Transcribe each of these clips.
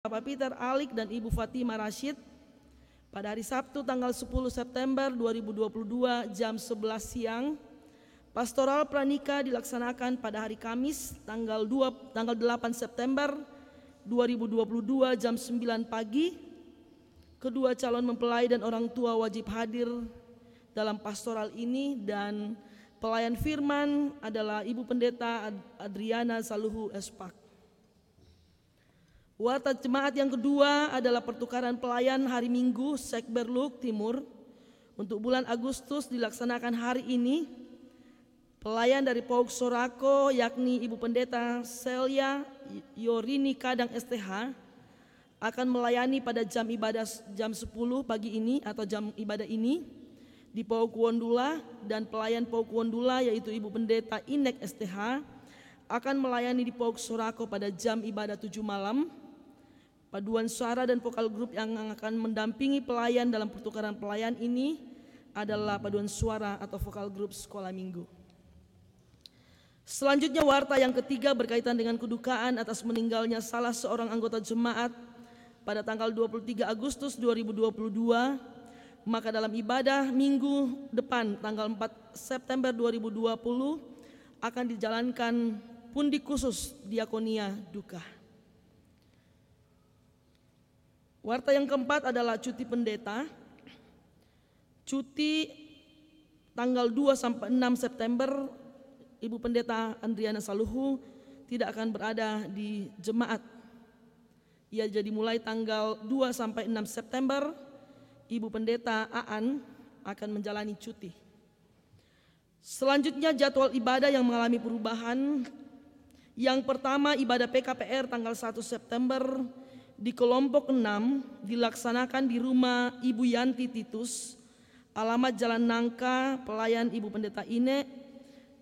Bapak Peter Alik dan Ibu Fatima Rashid pada hari Sabtu tanggal 10 September 2022 jam 11 siang. Pastoral pranikah dilaksanakan pada hari Kamis tanggal 8 September 2022 jam 9 pagi. Kedua calon mempelai dan orang tua wajib hadir dalam pastoral ini, dan pelayan firman adalah Ibu Pendeta Adriana Saluhu Espak. Warta jemaat yang kedua adalah pertukaran pelayan hari Minggu Sekberluk Timur untuk bulan Agustus dilaksanakan hari ini. Pelayan dari Pauk Sorako yakni Ibu Pendeta Celia Yorini Kadang STH akan melayani pada jam ibadah jam 10 pagi ini atau jam ibadah ini di Pauk Wondula, dan pelayan Pauk Wondula yaitu Ibu Pendeta Inek STH akan melayani di Pauk Sorako pada jam ibadah 7 malam. Paduan suara dan vokal grup yang akan mendampingi pelayan dalam pertukaran pelayan ini adalah paduan suara atau vokal grup sekolah minggu. Selanjutnya warta yang ketiga berkaitan dengan kedukaan atas meninggalnya salah seorang anggota jemaat pada tanggal 23 Agustus 2022. Maka dalam ibadah minggu depan tanggal 4 September 2020 akan dijalankan pundi khusus diakonia duka. Warta yang keempat adalah cuti pendeta. Cuti tanggal 2 sampai 6 September Ibu Pendeta Adriana Saluhu tidak akan berada di jemaat. Ia jadi mulai tanggal 2 sampai 6 September Ibu Pendeta Aan akan menjalani cuti. Selanjutnya jadwal ibadah yang mengalami perubahan. Yang pertama, ibadah PKPR tanggal 1 September di kelompok 6 dilaksanakan di rumah Ibu Yanti Titus, alamat Jalan Nangka, pelayan Ibu Pendeta Ine.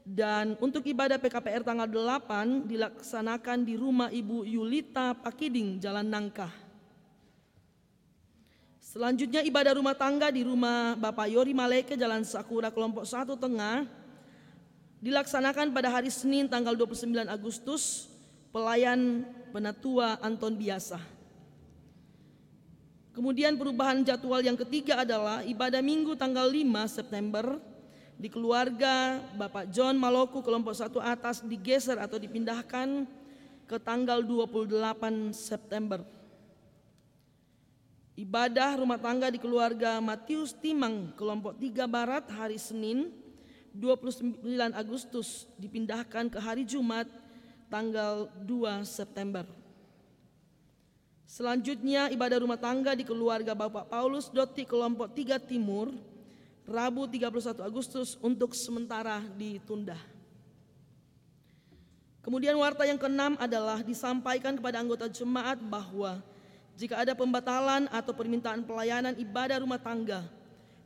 Dan untuk ibadah PKPR tanggal 8 dilaksanakan di rumah Ibu Yulita Pakiding, Jalan Nangka. Selanjutnya ibadah rumah tangga di rumah Bapak Yori Maleke, Jalan Sakura, kelompok 1 Tengah dilaksanakan pada hari Senin tanggal 29 Agustus, pelayan Penatua Anton Biasa. Kemudian perubahan jadwal yang ketiga adalah ibadah minggu tanggal 5 September di keluarga Bapak John Maloku kelompok 1 atas digeser atau dipindahkan ke tanggal 28 September. Ibadah rumah tangga di keluarga Matius Timang kelompok 3 Barat hari Senin 29 Agustus dipindahkan ke hari Jumat tanggal 2 September. Selanjutnya ibadah rumah tangga di keluarga Bapak Paulus Doti kelompok 3 Timur Rabu 31 Agustus untuk sementara ditunda. Kemudian warta yang keenam adalah disampaikan kepada anggota jemaat bahwa jika ada pembatalan atau permintaan pelayanan ibadah rumah tangga,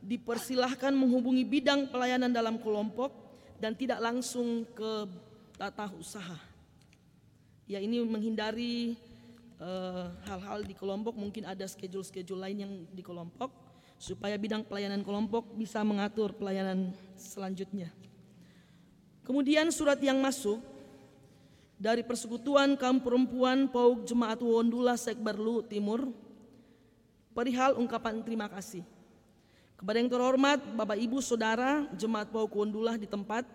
dipersilahkan menghubungi bidang pelayanan dalam kelompok dan tidak langsung ke tata usaha. Ya, ini menghindari hal-hal di kelompok, mungkin ada schedule lain yang di kelompok, supaya bidang pelayanan kelompok bisa mengatur pelayanan selanjutnya. Kemudian surat yang masuk dari Persekutuan Kaum Perempuan Pauk Jemaat Wondula Sekberlu Timur perihal ungkapan terima kasih kepada yang terhormat Bapak Ibu Saudara Jemaat Pauk Wondula di tempat,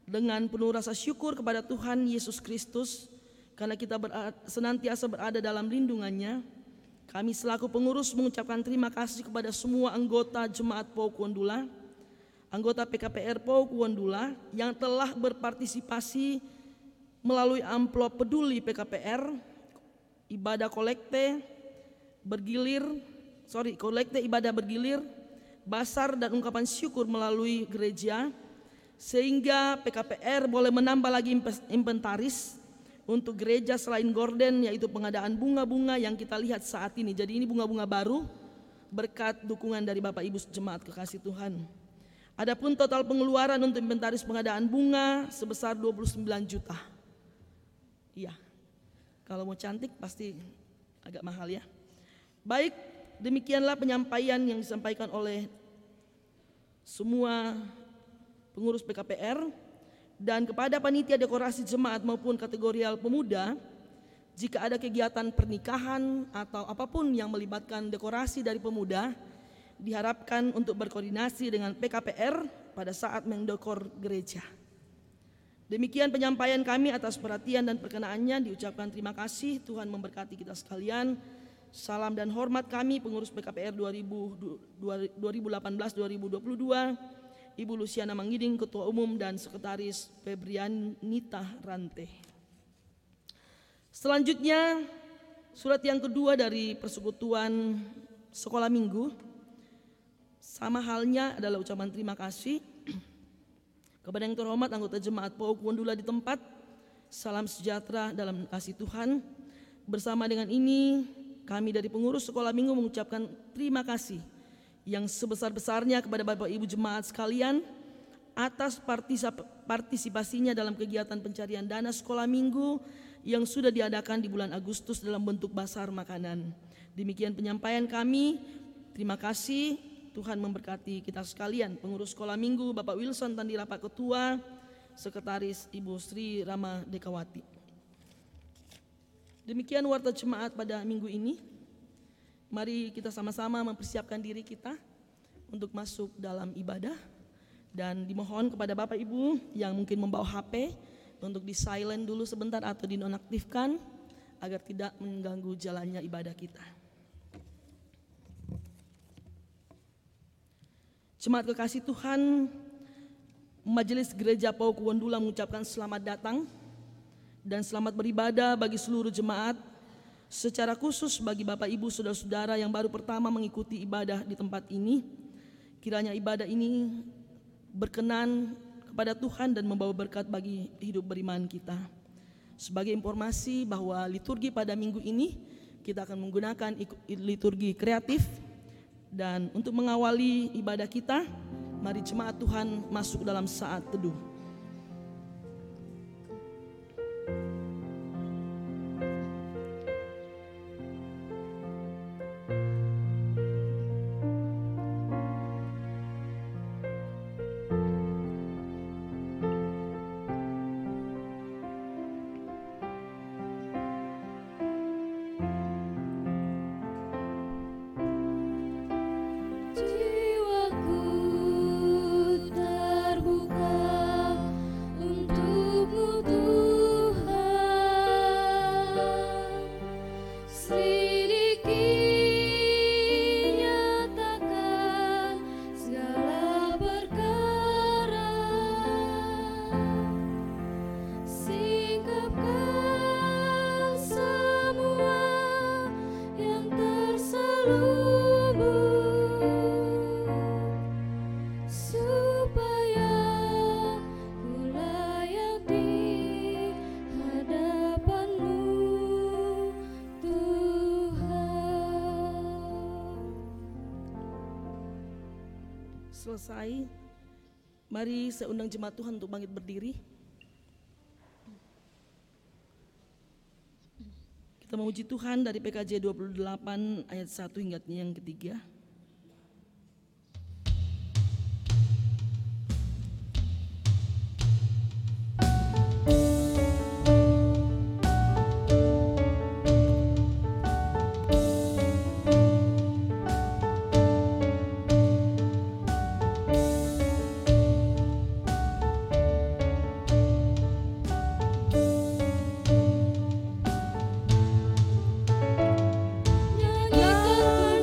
dengan penuh rasa syukur kepada Tuhan Yesus Kristus karena kita senantiasa berada dalam lindungannya. Kami selaku pengurus mengucapkan terima kasih kepada semua anggota Jemaat Pauk Wondula, anggota PKPR Pauk Wondula yang telah berpartisipasi melalui amplop peduli PKPR, ibadah kolekte ibadah bergilir, basar dan ungkapan syukur melalui gereja, sehingga PKPR boleh menambah lagi inventaris untuk gereja selain gorden, yaitu pengadaan bunga-bunga yang kita lihat saat ini. Jadi ini bunga-bunga baru berkat dukungan dari Bapak Ibu Jemaat kekasih Tuhan. Adapun total pengeluaran untuk inventaris pengadaan bunga sebesar 29 juta. Iya, kalau mau cantik pasti agak mahal ya. Baik, demikianlah penyampaian yang disampaikan oleh semua pengurus PKPR. Dan kepada panitia dekorasi jemaat maupun kategorial pemuda, Jika ada kegiatan pernikahan atau apapun yang melibatkan dekorasi dari pemuda, diharapkan untuk berkoordinasi dengan PKPR pada saat mendekor gereja. Demikian penyampaian kami atas perhatian dan perkenaannya. Diucapkan terima kasih. Tuhan memberkati kita sekalian. Salam dan hormat kami pengurus PKPR 2018-2022, Ibu Luciana Manggiding, Ketua Umum dan Sekretaris Febrianita Rante. Selanjutnya, surat yang kedua dari Persekutuan Sekolah Minggu. Sama halnya adalah ucapan terima kasih kepada yang terhormat anggota jemaat PAUK Wondula di tempat. Salam sejahtera dalam kasih Tuhan. Bersama dengan ini, kami dari pengurus Sekolah Minggu mengucapkan terima kasih yang sebesar-besarnya kepada Bapak Ibu jemaat sekalian atas partisipasinya dalam kegiatan pencarian dana Sekolah Minggu yang sudah diadakan di bulan Agustus dalam bentuk basar makanan. Demikian penyampaian kami. Terima kasih. Tuhan memberkati kita sekalian. Pengurus Sekolah Minggu Bapak Wilson Tandira Pak Ketua, Sekretaris Ibu Sri Rama Dekawati. Demikian warta jemaat pada minggu ini. Mari kita sama-sama mempersiapkan diri kita untuk masuk dalam ibadah. Dan dimohon kepada Bapak Ibu yang mungkin membawa HP untuk di silent dulu sebentar atau dinonaktifkan agar tidak mengganggu jalannya ibadah kita. Jemaat kekasih Tuhan, Majelis Gereja PAUK Wondula mengucapkan selamat datang dan selamat beribadah bagi seluruh jemaat, secara khusus bagi Bapak Ibu saudara-saudara yang baru pertama mengikuti ibadah di tempat ini. Kiranya ibadah ini berkenan kepada Tuhan dan membawa berkat bagi hidup beriman kita. Sebagai informasi bahwa liturgi pada minggu ini kita akan menggunakan liturgi kreatif. Dan untuk mengawali ibadah kita, mari jemaat Tuhan masuk dalam saat teduh. Selesai, mari saya undang jemaat Tuhan untuk bangkit berdiri. Kita memuji Tuhan dari PKJ 28 ayat 1 hingga yang ketiga. Nyanyikan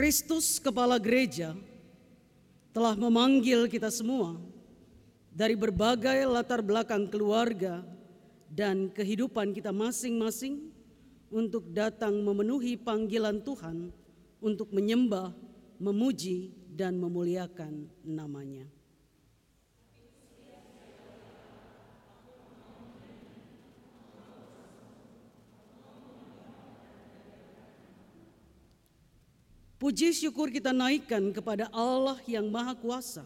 Kristus Kepala Gereja telah memanggil kita semua dari berbagai latar belakang keluarga dan kehidupan kita masing-masing untuk datang memenuhi panggilan Tuhan untuk menyembah, memuji, dan memuliakan nama-Nya. Puji syukur kita naikkan kepada Allah yang Maha Kuasa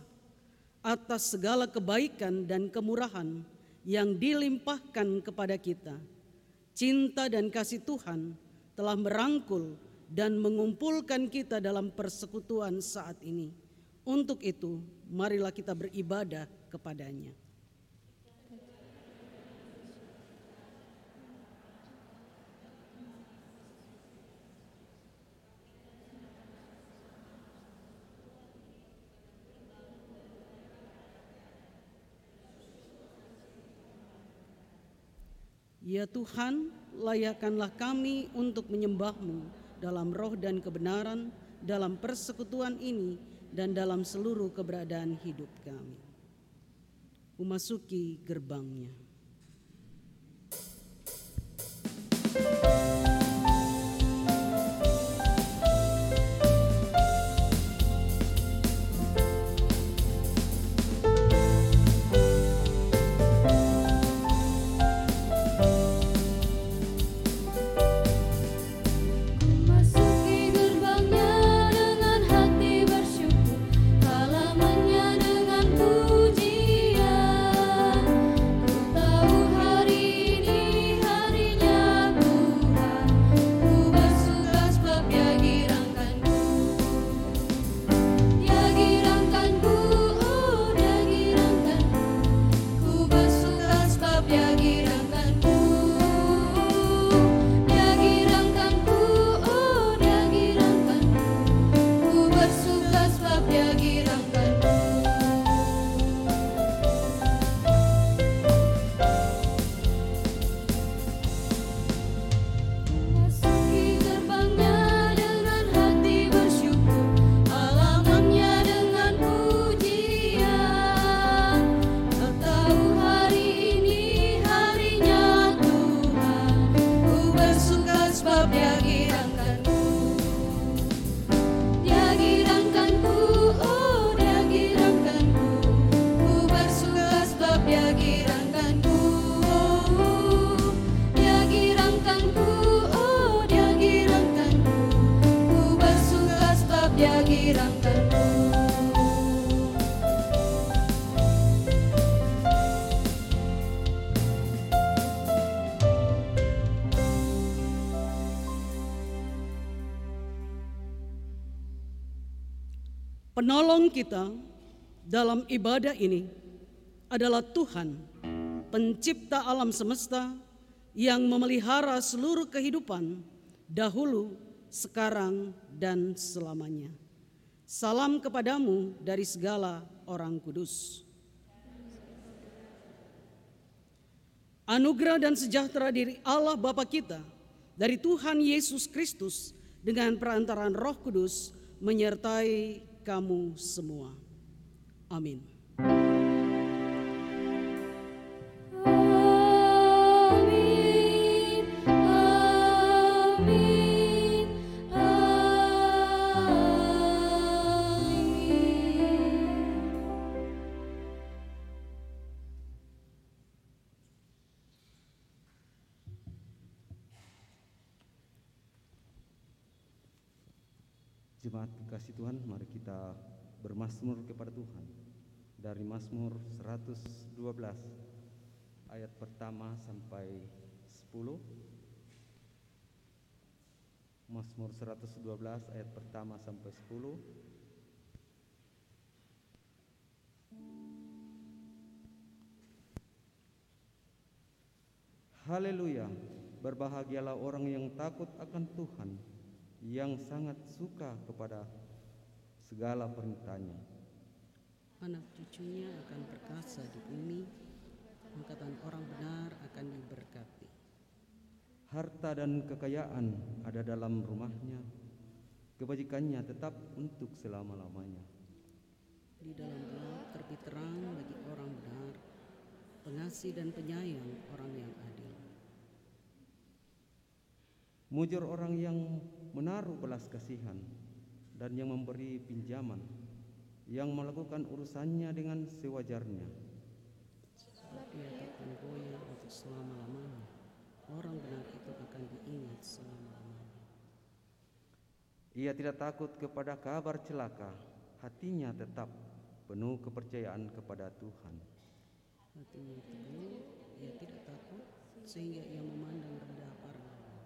atas segala kebaikan dan kemurahan yang dilimpahkan kepada kita. Cinta dan kasih Tuhan telah merangkul dan mengumpulkan kita dalam persekutuan saat ini. Untuk itu, marilah kita beribadah kepada-Nya. Ya Tuhan, layakkanlah kami untuk menyembah-Mu dalam roh dan kebenaran, dalam persekutuan ini, dan dalam seluruh keberadaan hidup kami. Memasuki gerbangnya. Penolong kita dalam ibadah ini adalah Tuhan, pencipta alam semesta yang memelihara seluruh kehidupan dahulu, sekarang, dan selamanya. Salam kepadamu dari segala orang kudus. Anugerah dan sejahtera dari Allah Bapa kita, dari Tuhan Yesus Kristus dengan perantaraan Roh Kudus menyertai kamu semua. Amin. Jemaat kekasih Tuhan, mari kita bermazmur kepada Tuhan dari Mazmur 112 ayat pertama sampai 10. Mazmur 112 ayat pertama sampai 10. Haleluya, berbahagialah orang yang takut akan Tuhan, yang sangat suka kepada segala perintahnya. Anak cucunya akan perkasa di bumi, angkatan orang benar akan diberkati. Harta dan kekayaan ada dalam rumahnya, kebajikannya tetap untuk selama-lamanya. Di dalam gelap terbit terang bagi orang benar, pengasih dan penyayang orang yang adil. Mujur orang yang menaruh belas kasihan dan yang memberi pinjaman, yang melakukan urusannya dengan sewajarnya. Sebab dia tak akan goyah untuk selama-lamanya, orang benar itu akan diingat selama-lamanya. Ia tidak takut kepada kabar celaka, hatinya tetap penuh kepercayaan kepada Tuhan. Hatinya teguh, ia tidak takut, sehingga ia memandang rendah para lawan.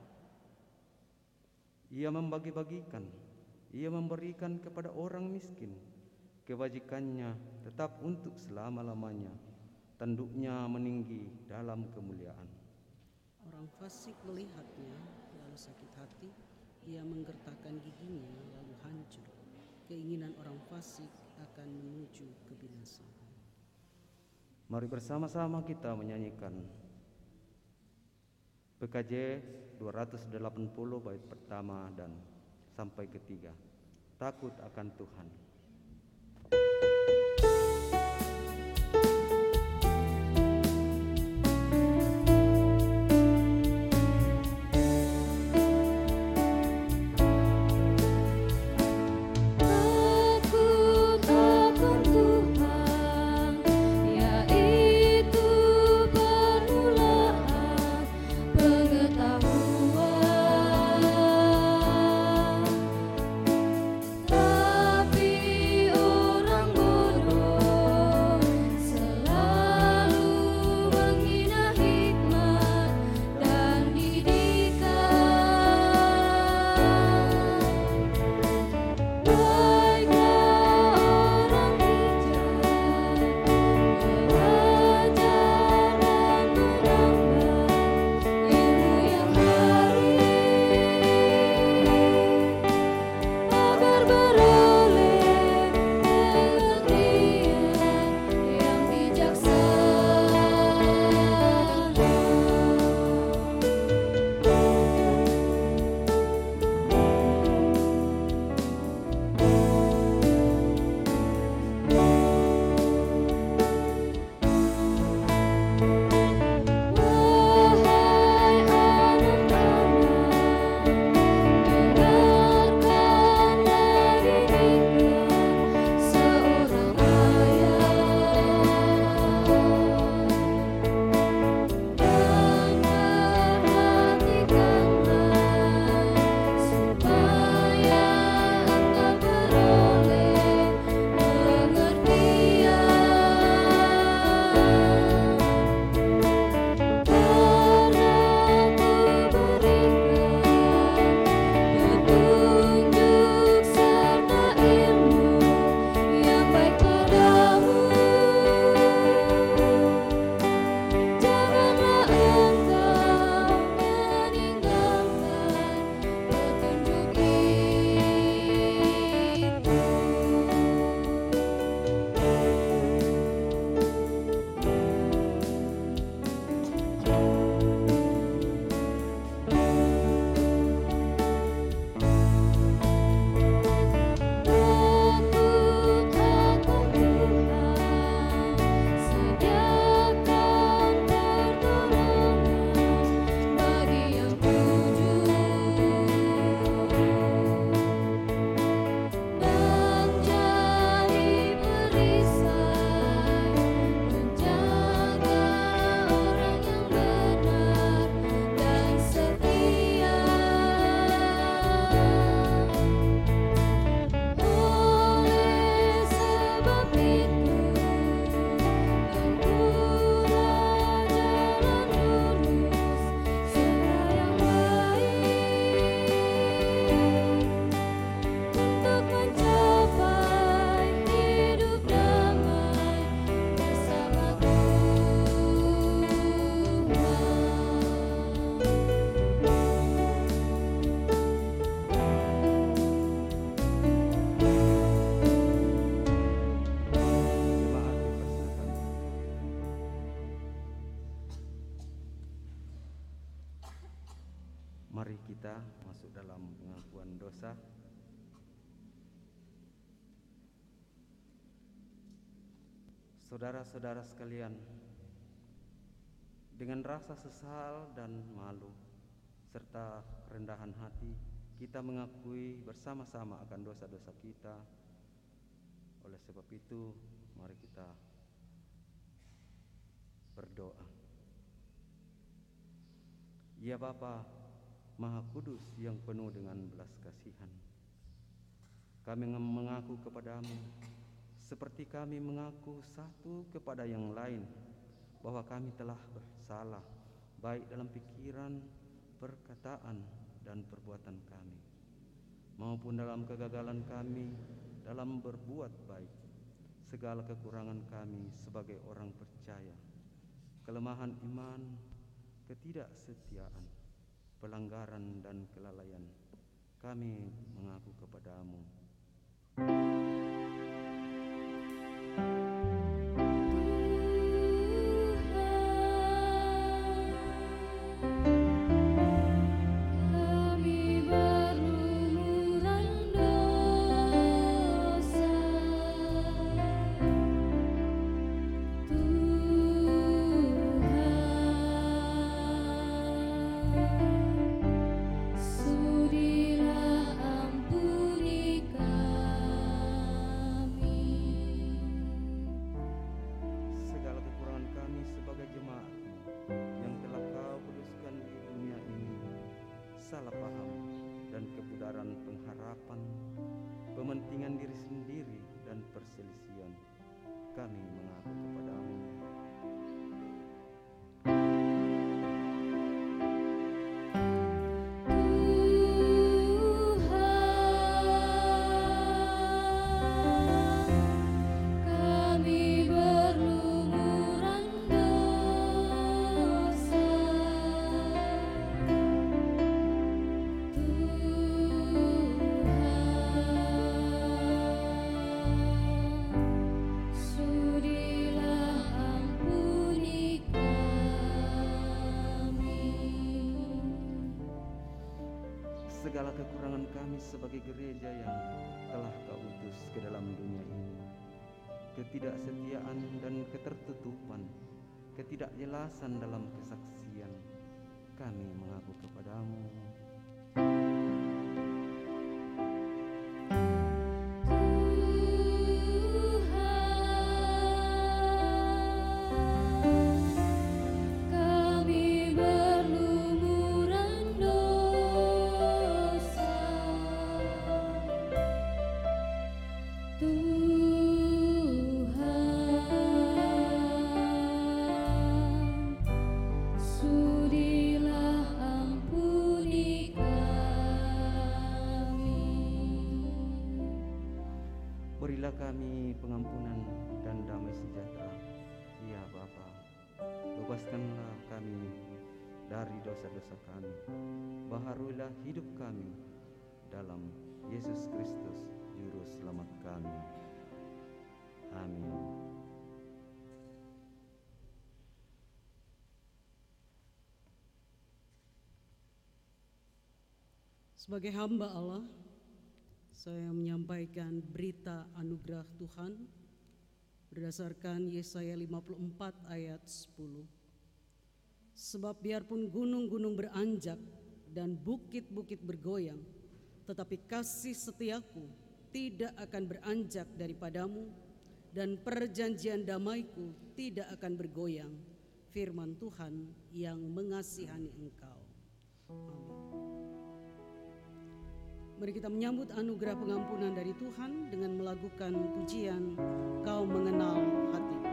Ia membagi-bagikan, ia memberikan kepada orang miskin. Kebajikannya tetap untuk selama-lamanya, tanduknya meninggi dalam kemuliaan. Orang fasik melihatnya, lalu sakit hati, ia menggertakkan giginya, lalu hancur. Keinginan orang fasik akan menuju kebinasaan. Mari bersama-sama kita menyanyikan PKJ 280 bait pertama dan sampai ketiga. Takut akan Tuhan. Mari kita masuk dalam pengakuan dosa Saudara-saudara sekalian, dengan rasa sesal dan malu serta kerendahan hati, kita mengakui bersama-sama akan dosa-dosa kita. Oleh sebab itu, mari kita berdoa. Ya Bapa Maha Kudus yang penuh dengan belas kasihan, kami mengaku kepadamu seperti kami mengaku satu kepada yang lain bahwa kami telah bersalah baik dalam pikiran, perkataan, dan perbuatan kami, maupun dalam kegagalan kami dalam berbuat baik. Segala kekurangan kami sebagai orang percaya, kelemahan iman, ketidaksetiaan, pelanggaran, dan kelalaian, kami mengaku kepadamu. Salah paham dan kebudaran pengharapan, pementingan diri sendiri dan perselisihan, kami mengaku kepadamu. Segala kekurangan kami sebagai gereja yang telah Kau utus ke dalam dunia ini, ketidaksetiaan dan ketertutupan, ketidakjelasan dalam kesaksian, kami mengaku kepadamu. Berilah kami pengampunan dan damai sejahtera, ya Bapa. Bebaskanlah kami dari dosa-dosa kami. Baharuilah hidup kami dalam Yesus Kristus, Juru Selamat kami. Amin. Sebagai hamba Allah, saya menyampaikan berita anugerah Tuhan berdasarkan Yesaya 54 ayat 10. Sebab biarpun gunung-gunung beranjak dan bukit-bukit bergoyang, tetapi kasih setiaku tidak akan beranjak daripadamu, dan perjanjian damaiku tidak akan bergoyang. Firman Tuhan yang mengasihani engkau. Amin. Mari kita menyambut anugerah pengampunan dari Tuhan dengan melakukan pujian Kau Mengenal Hatiku.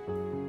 Engkau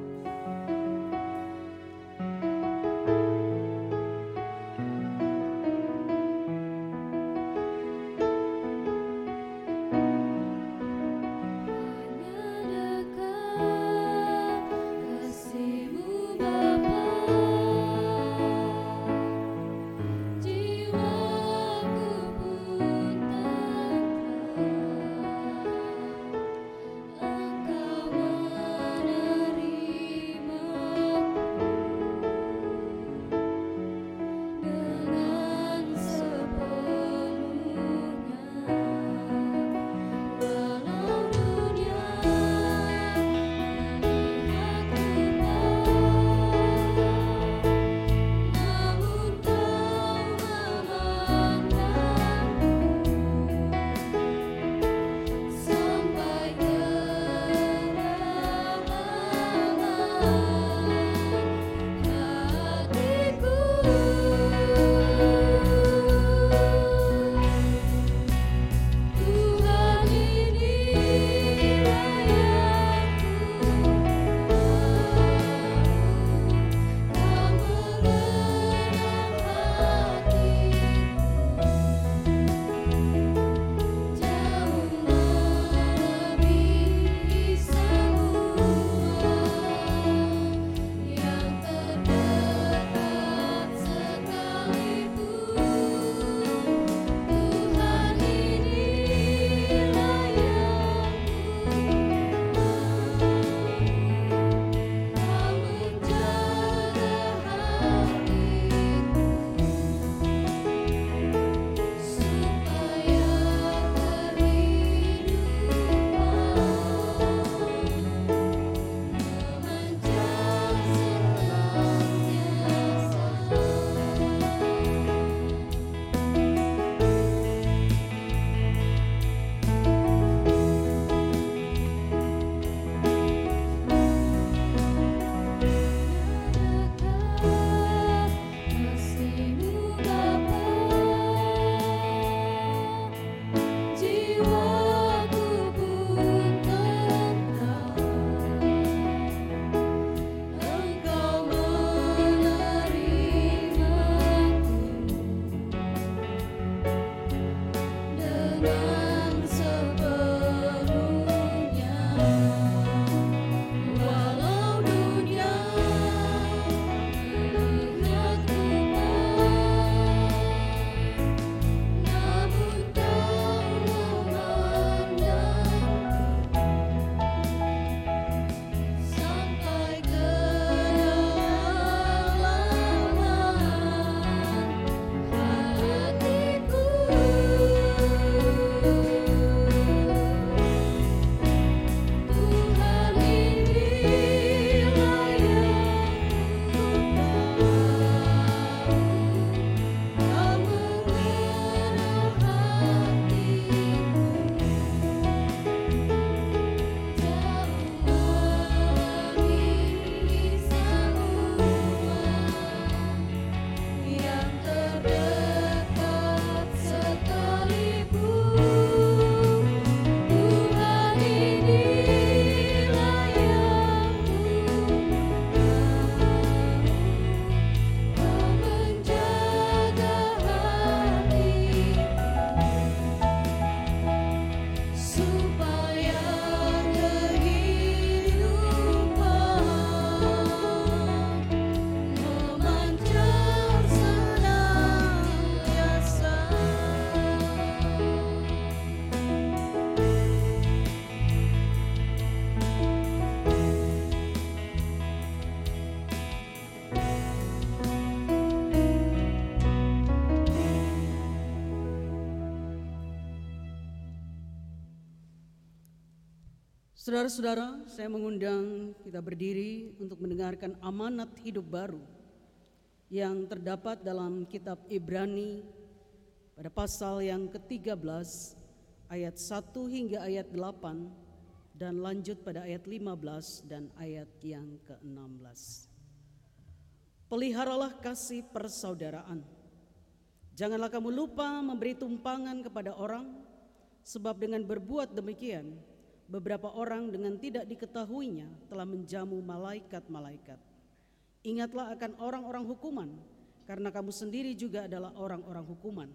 Saudara-saudara, saya mengundang kita berdiri untuk mendengarkan amanat hidup baru yang terdapat dalam kitab Ibrani pada pasal yang ke-13 ayat 1 hingga ayat 8 dan lanjut pada ayat 15 dan ayat yang ke-16. Peliharalah kasih persaudaraan. Janganlah kamu lupa memberi tumpangan kepada orang, sebab dengan berbuat demikian beberapa orang dengan tidak diketahuinya telah menjamu malaikat-malaikat. Ingatlah akan orang-orang hukuman, karena kamu sendiri juga adalah orang-orang hukuman.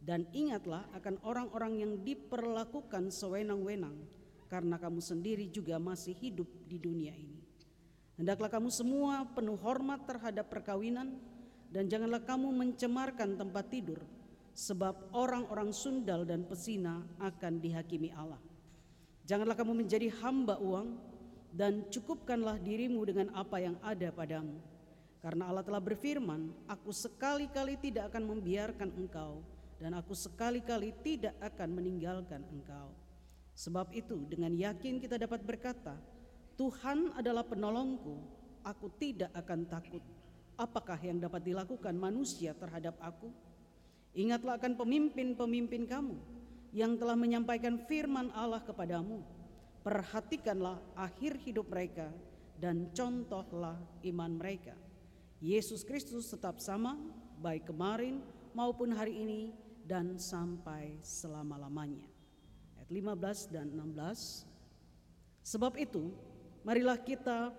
Dan ingatlah akan orang-orang yang diperlakukan sewenang-wenang, karena kamu sendiri juga masih hidup di dunia ini. Hendaklah kamu semua penuh hormat terhadap perkawinan, dan janganlah kamu mencemarkan tempat tidur, sebab orang-orang sundal dan pesina akan dihakimi Allah. Janganlah kamu menjadi hamba uang, dan cukupkanlah dirimu dengan apa yang ada padamu. Karena Allah telah berfirman, aku sekali-kali tidak akan membiarkan engkau, dan aku sekali-kali tidak akan meninggalkan engkau. Sebab itu dengan yakin kita dapat berkata, Tuhan adalah penolongku, aku tidak akan takut. Apakah yang dapat dilakukan manusia terhadap aku? Ingatlah akan pemimpin-pemimpin kamu yang telah menyampaikan firman Allah kepadamu. Perhatikanlah akhir hidup mereka dan contohlah iman mereka. Yesus Kristus tetap sama, baik kemarin maupun hari ini dan sampai selama-lamanya. Ayat 15 dan 16. Sebab itu, marilah kita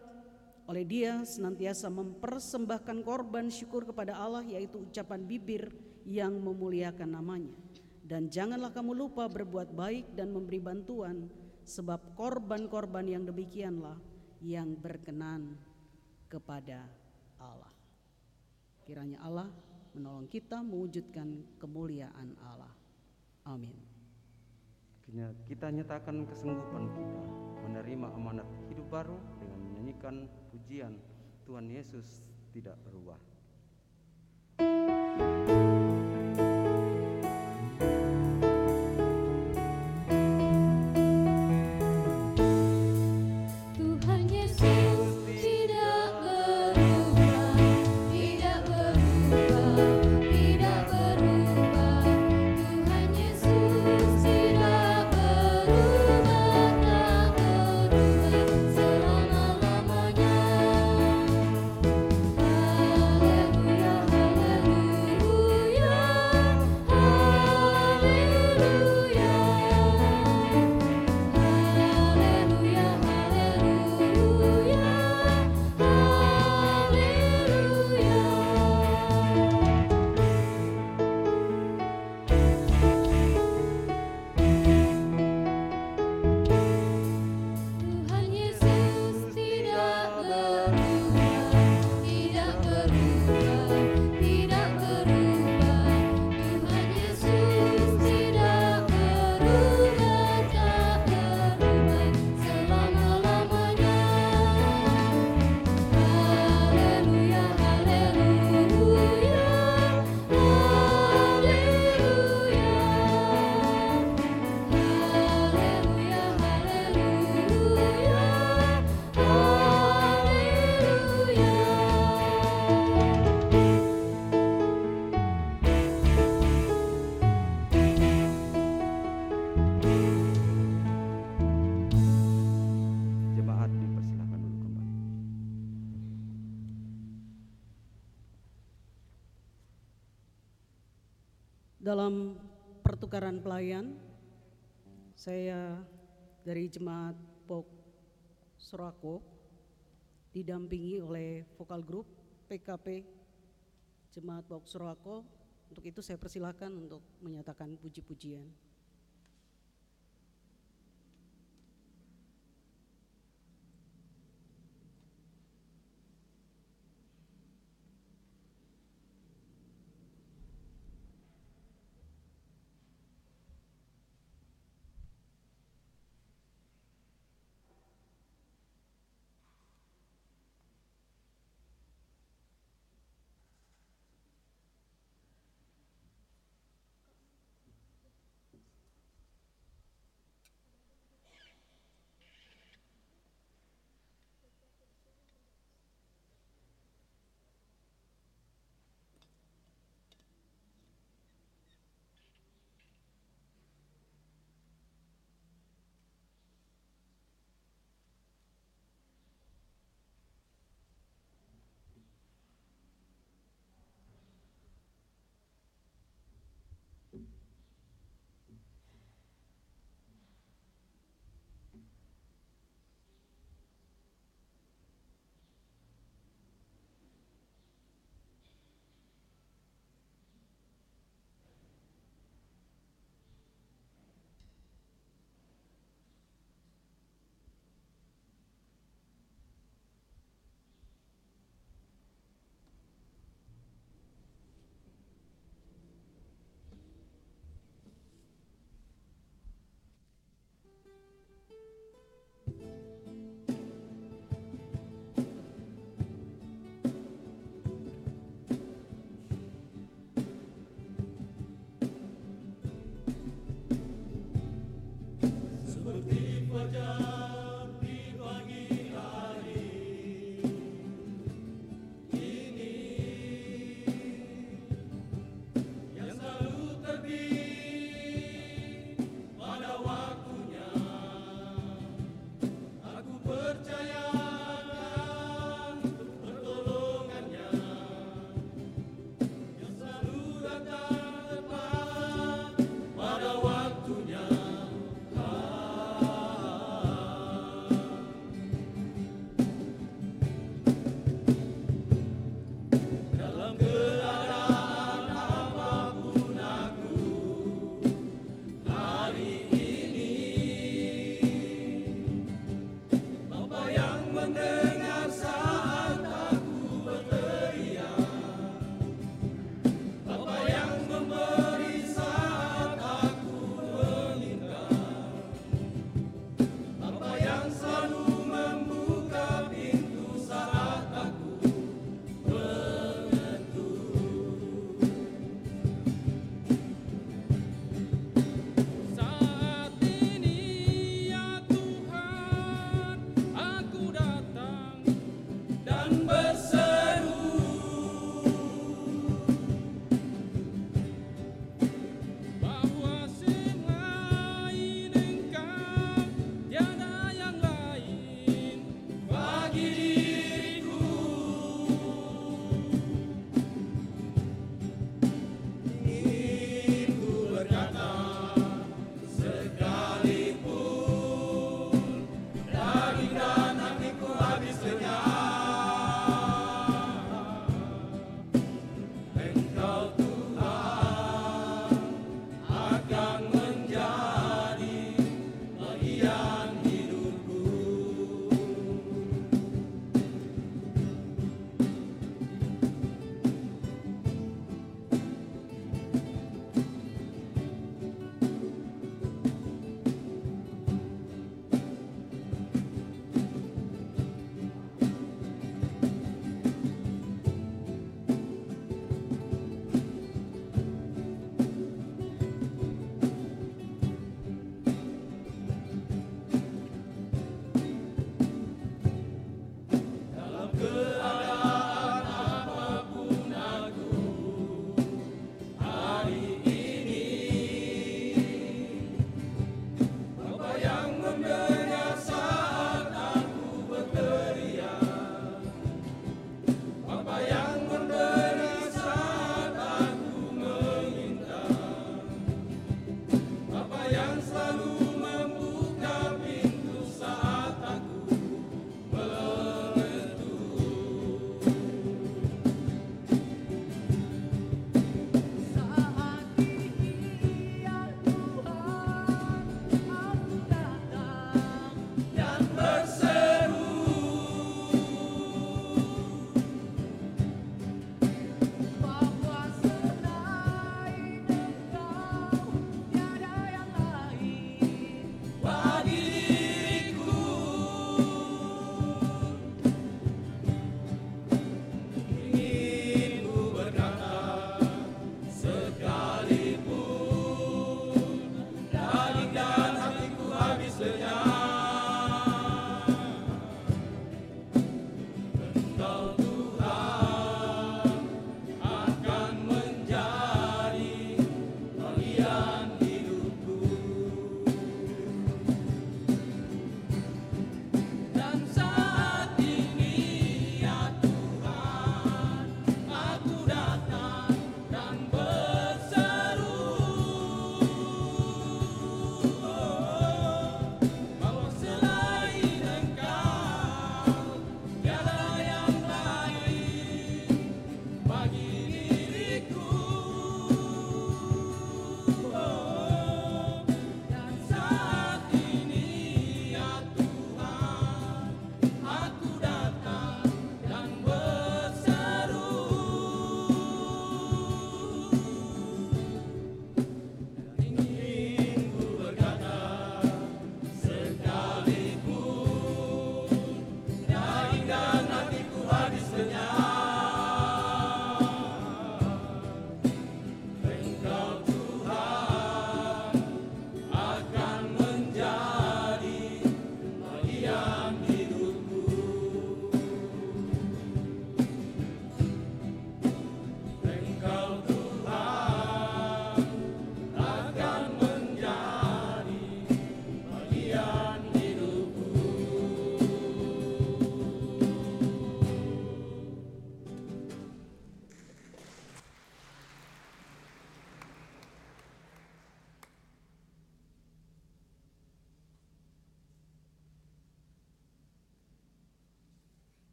oleh Dia senantiasa mempersembahkan korban syukur kepada Allah, yaitu ucapan bibir yang memuliakan namanya. Dan janganlah kamu lupa berbuat baik dan memberi bantuan, sebab korban-korban yang demikianlah yang berkenan kepada Allah. Kiranya Allah menolong kita mewujudkan kemuliaan Allah. Amin. Kita nyatakan kesanggupan kita menerima amanat hidup baru dengan menyanyikan pujian Tuhan Yesus tidak berubah. Dalam pertukaran pelayan, saya dari Jemaat Pok Sorako didampingi oleh vokal grup PKP Jemaat Pok Sorako. Untuk itu saya persilahkan untuk menyatakan puji-pujian.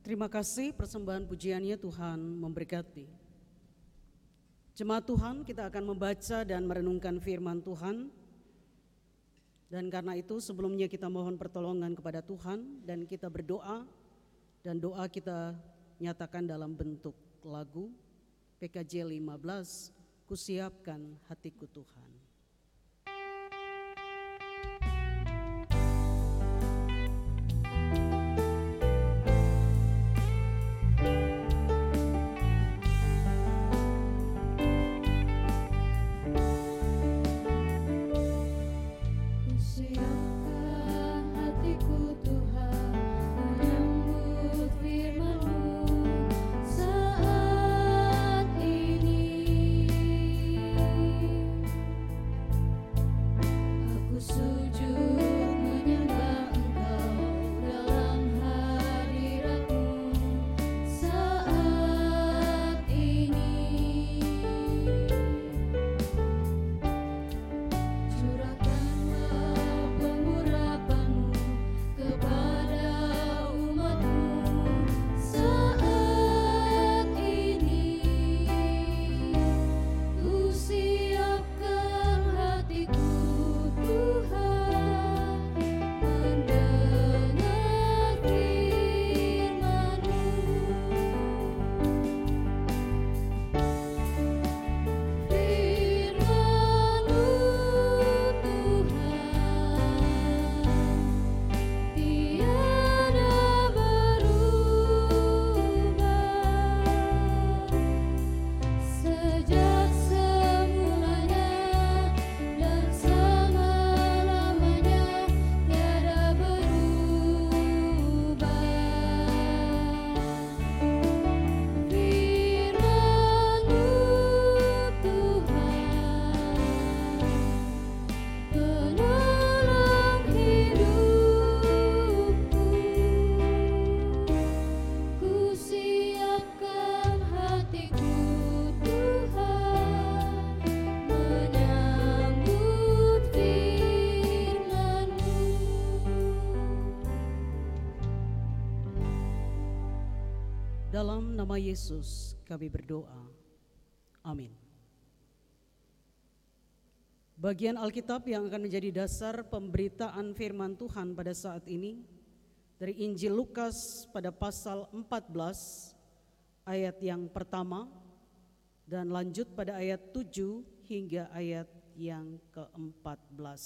Terima kasih persembahan pujiannya, Tuhan memberkati. Jemaat Tuhan, kita akan membaca dan merenungkan firman Tuhan. Dan karena itu sebelumnya kita mohon pertolongan kepada Tuhan dan kita berdoa, dan doa kita nyatakan dalam bentuk lagu PKJ 15, Kusiapkan Hatiku Tuhan. Dalam nama Yesus kami berdoa. Amin. Bagian Alkitab yang akan menjadi dasar pemberitaan firman Tuhan pada saat ini dari Injil Lukas pada pasal 14 ayat yang pertama dan lanjut pada ayat 7 hingga ayat yang ke-14.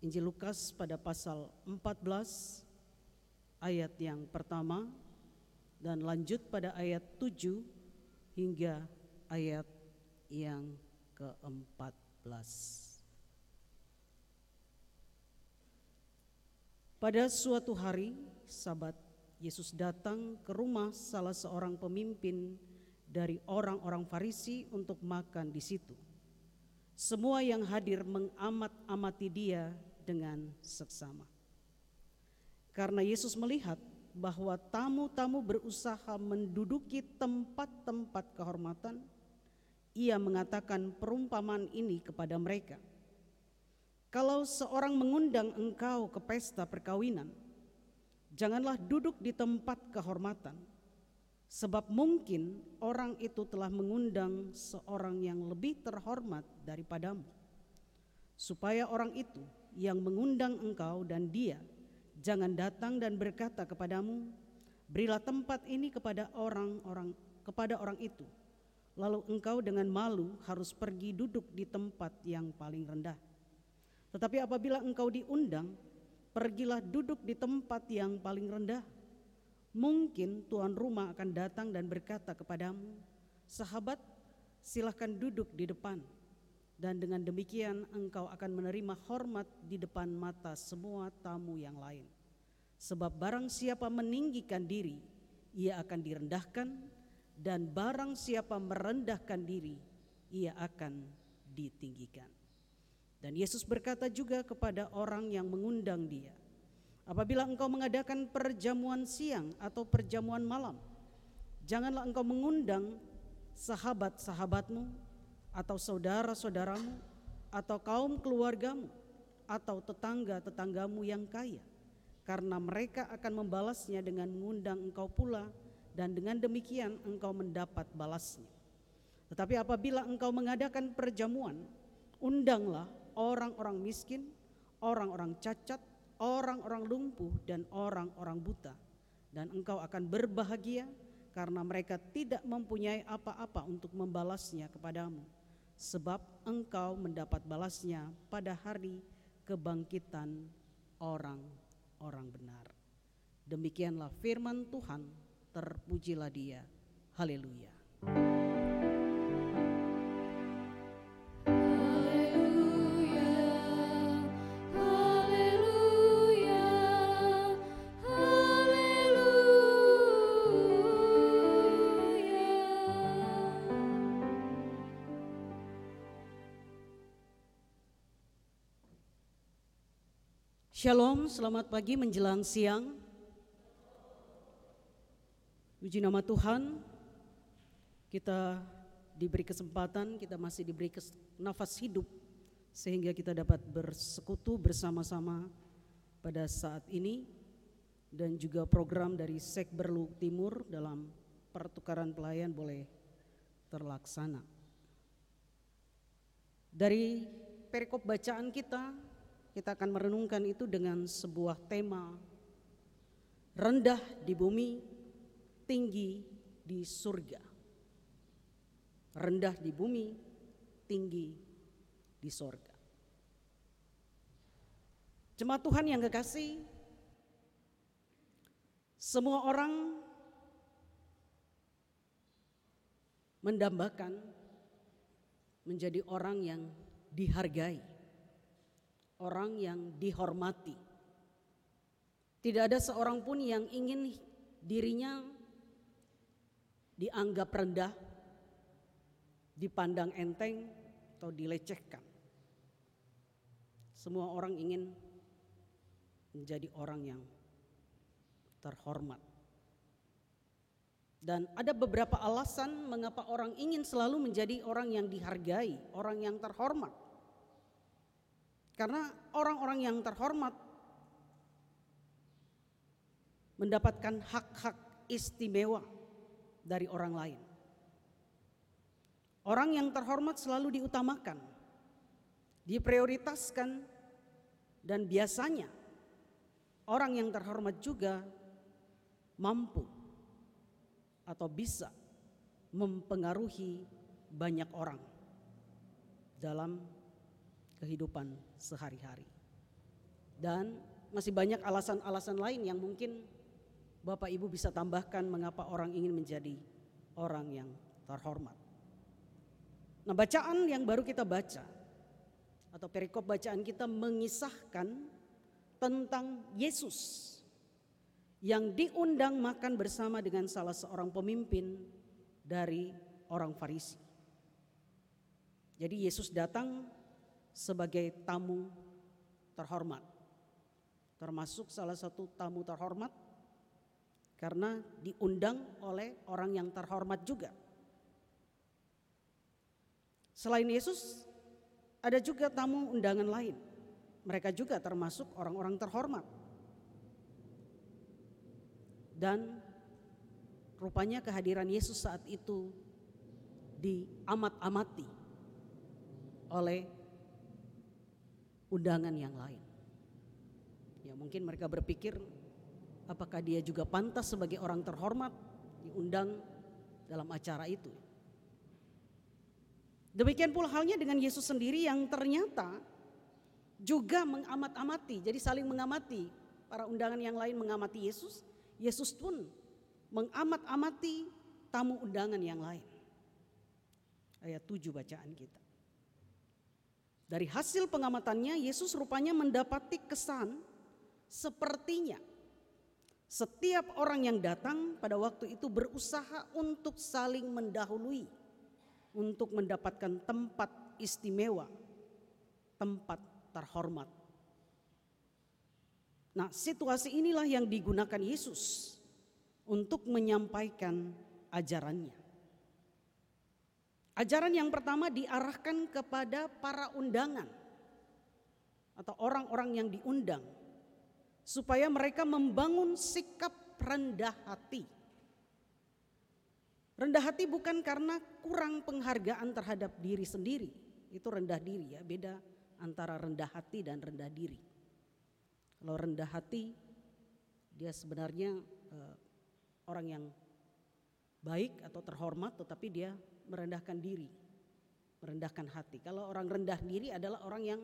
Injil Lukas pada pasal 14 ayat yang pertama dan lanjut pada ayat 7 hingga ayat yang ke-14. Pada suatu hari, Sabat, Yesus datang ke rumah salah seorang pemimpin dari orang-orang Farisi untuk makan di situ. Semua yang hadir mengamat-amati dia dengan seksama. Karena Yesus melihat bahwa tamu-tamu berusaha menduduki tempat-tempat kehormatan, ia mengatakan perumpamaan ini kepada mereka. Kalau seorang mengundang engkau ke pesta perkawinan, janganlah duduk di tempat kehormatan, sebab mungkin orang itu telah mengundang seorang yang lebih terhormat daripadamu, supaya orang itu yang mengundang engkau dan dia jangan datang dan berkata kepadamu, berilah tempat ini kepada orang itu. Lalu engkau dengan malu harus pergi duduk di tempat yang paling rendah. Tetapi apabila engkau diundang, pergilah duduk di tempat yang paling rendah. Mungkin tuan rumah akan datang dan berkata kepadamu, sahabat, silahkan duduk di depan. Dan dengan demikian engkau akan menerima hormat di depan mata semua tamu yang lain. Sebab barang siapa meninggikan diri, ia akan direndahkan, dan barang siapa merendahkan diri, ia akan ditinggikan. Dan Yesus berkata juga kepada orang yang mengundang dia, apabila engkau mengadakan perjamuan siang atau perjamuan malam, janganlah engkau mengundang sahabat-sahabatmu, atau saudara-saudaramu, atau kaum keluargamu, atau tetangga-tetanggamu yang kaya, karena mereka akan membalasnya dengan mengundang engkau pula, dan dengan demikian engkau mendapat balasnya. Tetapi apabila engkau mengadakan perjamuan, undanglah orang-orang miskin, orang-orang cacat, orang-orang lumpuh, dan orang-orang buta, dan engkau akan berbahagia karena mereka tidak mempunyai apa-apa untuk membalasnya kepadamu, sebab engkau mendapat balasnya pada hari kebangkitan orang-orang benar. Demikianlah firman Tuhan, terpujilah Dia. Haleluya. Shalom, selamat pagi menjelang siang. Puji nama Tuhan, kita diberi kesempatan, kita masih diberi nafas hidup sehingga kita dapat bersekutu bersama-sama pada saat ini, dan juga program dari Sekberlu Timur dalam pertukaran pelayan boleh terlaksana. Dari perikop bacaan kita akan merenungkan itu dengan sebuah tema, rendah di bumi, tinggi di surga. Rendah di bumi, tinggi di surga. Jemaat Tuhan yang kekasih, semua orang mendambakan menjadi orang yang dihargai, orang yang dihormati. Tidak ada seorang pun yang ingin dirinya dianggap rendah, dipandang enteng, atau dilecehkan. Semua orang ingin menjadi orang yang terhormat. Dan ada beberapa alasan mengapa orang ingin selalu menjadi orang yang dihargai, orang yang terhormat. Karena orang-orang yang terhormat mendapatkan hak-hak istimewa dari orang lain. Orang yang terhormat selalu diutamakan, diprioritaskan, dan biasanya orang yang terhormat juga mampu atau bisa mempengaruhi banyak orang dalam kehidupan sehari-hari. Dan masih banyak alasan-alasan lain yang mungkin Bapak Ibu bisa tambahkan mengapa orang ingin menjadi orang yang terhormat. Nah, bacaan yang baru kita baca atau perikop bacaan kita mengisahkan tentang Yesus yang diundang makan bersama dengan salah seorang pemimpin dari orang Farisi. Jadi Yesus datang sebagai tamu terhormat, termasuk salah satu tamu terhormat karena diundang oleh orang yang terhormat juga. Selain Yesus, ada juga tamu undangan lain. Mereka juga termasuk orang-orang terhormat. Dan rupanya kehadiran Yesus saat itu diamat-amati oleh undangan yang lain. Ya, mungkin mereka berpikir apakah dia juga pantas sebagai orang terhormat diundang dalam acara itu. Demikian pula halnya dengan Yesus sendiri yang ternyata juga mengamat-amati, jadi saling mengamati. Para undangan yang lain mengamati Yesus, Yesus pun mengamat-amati tamu undangan yang lain. Ayat 7 bacaan kita. Dari hasil pengamatannya, Yesus rupanya mendapati kesan sepertinya setiap orang yang datang pada waktu itu berusaha untuk saling mendahului, untuk mendapatkan tempat istimewa, tempat terhormat. Nah, situasi inilah yang digunakan Yesus untuk menyampaikan ajarannya. Ajaran yang pertama diarahkan kepada para undangan atau orang-orang yang diundang supaya mereka membangun sikap rendah hati. Rendah hati bukan karena kurang penghargaan terhadap diri sendiri. Itu rendah diri ya, beda antara rendah hati dan rendah diri. Kalau rendah hati, dia sebenarnya orang yang baik atau terhormat, tetapi dia merendahkan diri, merendahkan hati. Kalau orang rendah diri adalah orang yang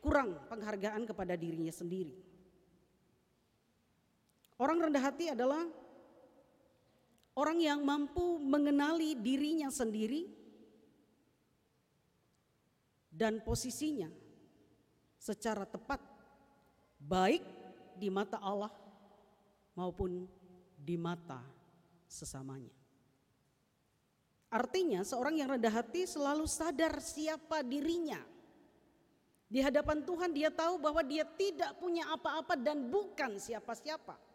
kurang penghargaan kepada dirinya sendiri. Orang rendah hati adalah orang yang mampu mengenali dirinya sendiri dan posisinya secara tepat, baik di mata Allah maupun di mata sesamanya. Artinya seorang yang rendah hati selalu sadar siapa dirinya. Di hadapan Tuhan dia tahu bahwa dia tidak punya apa-apa dan bukan siapa-siapa.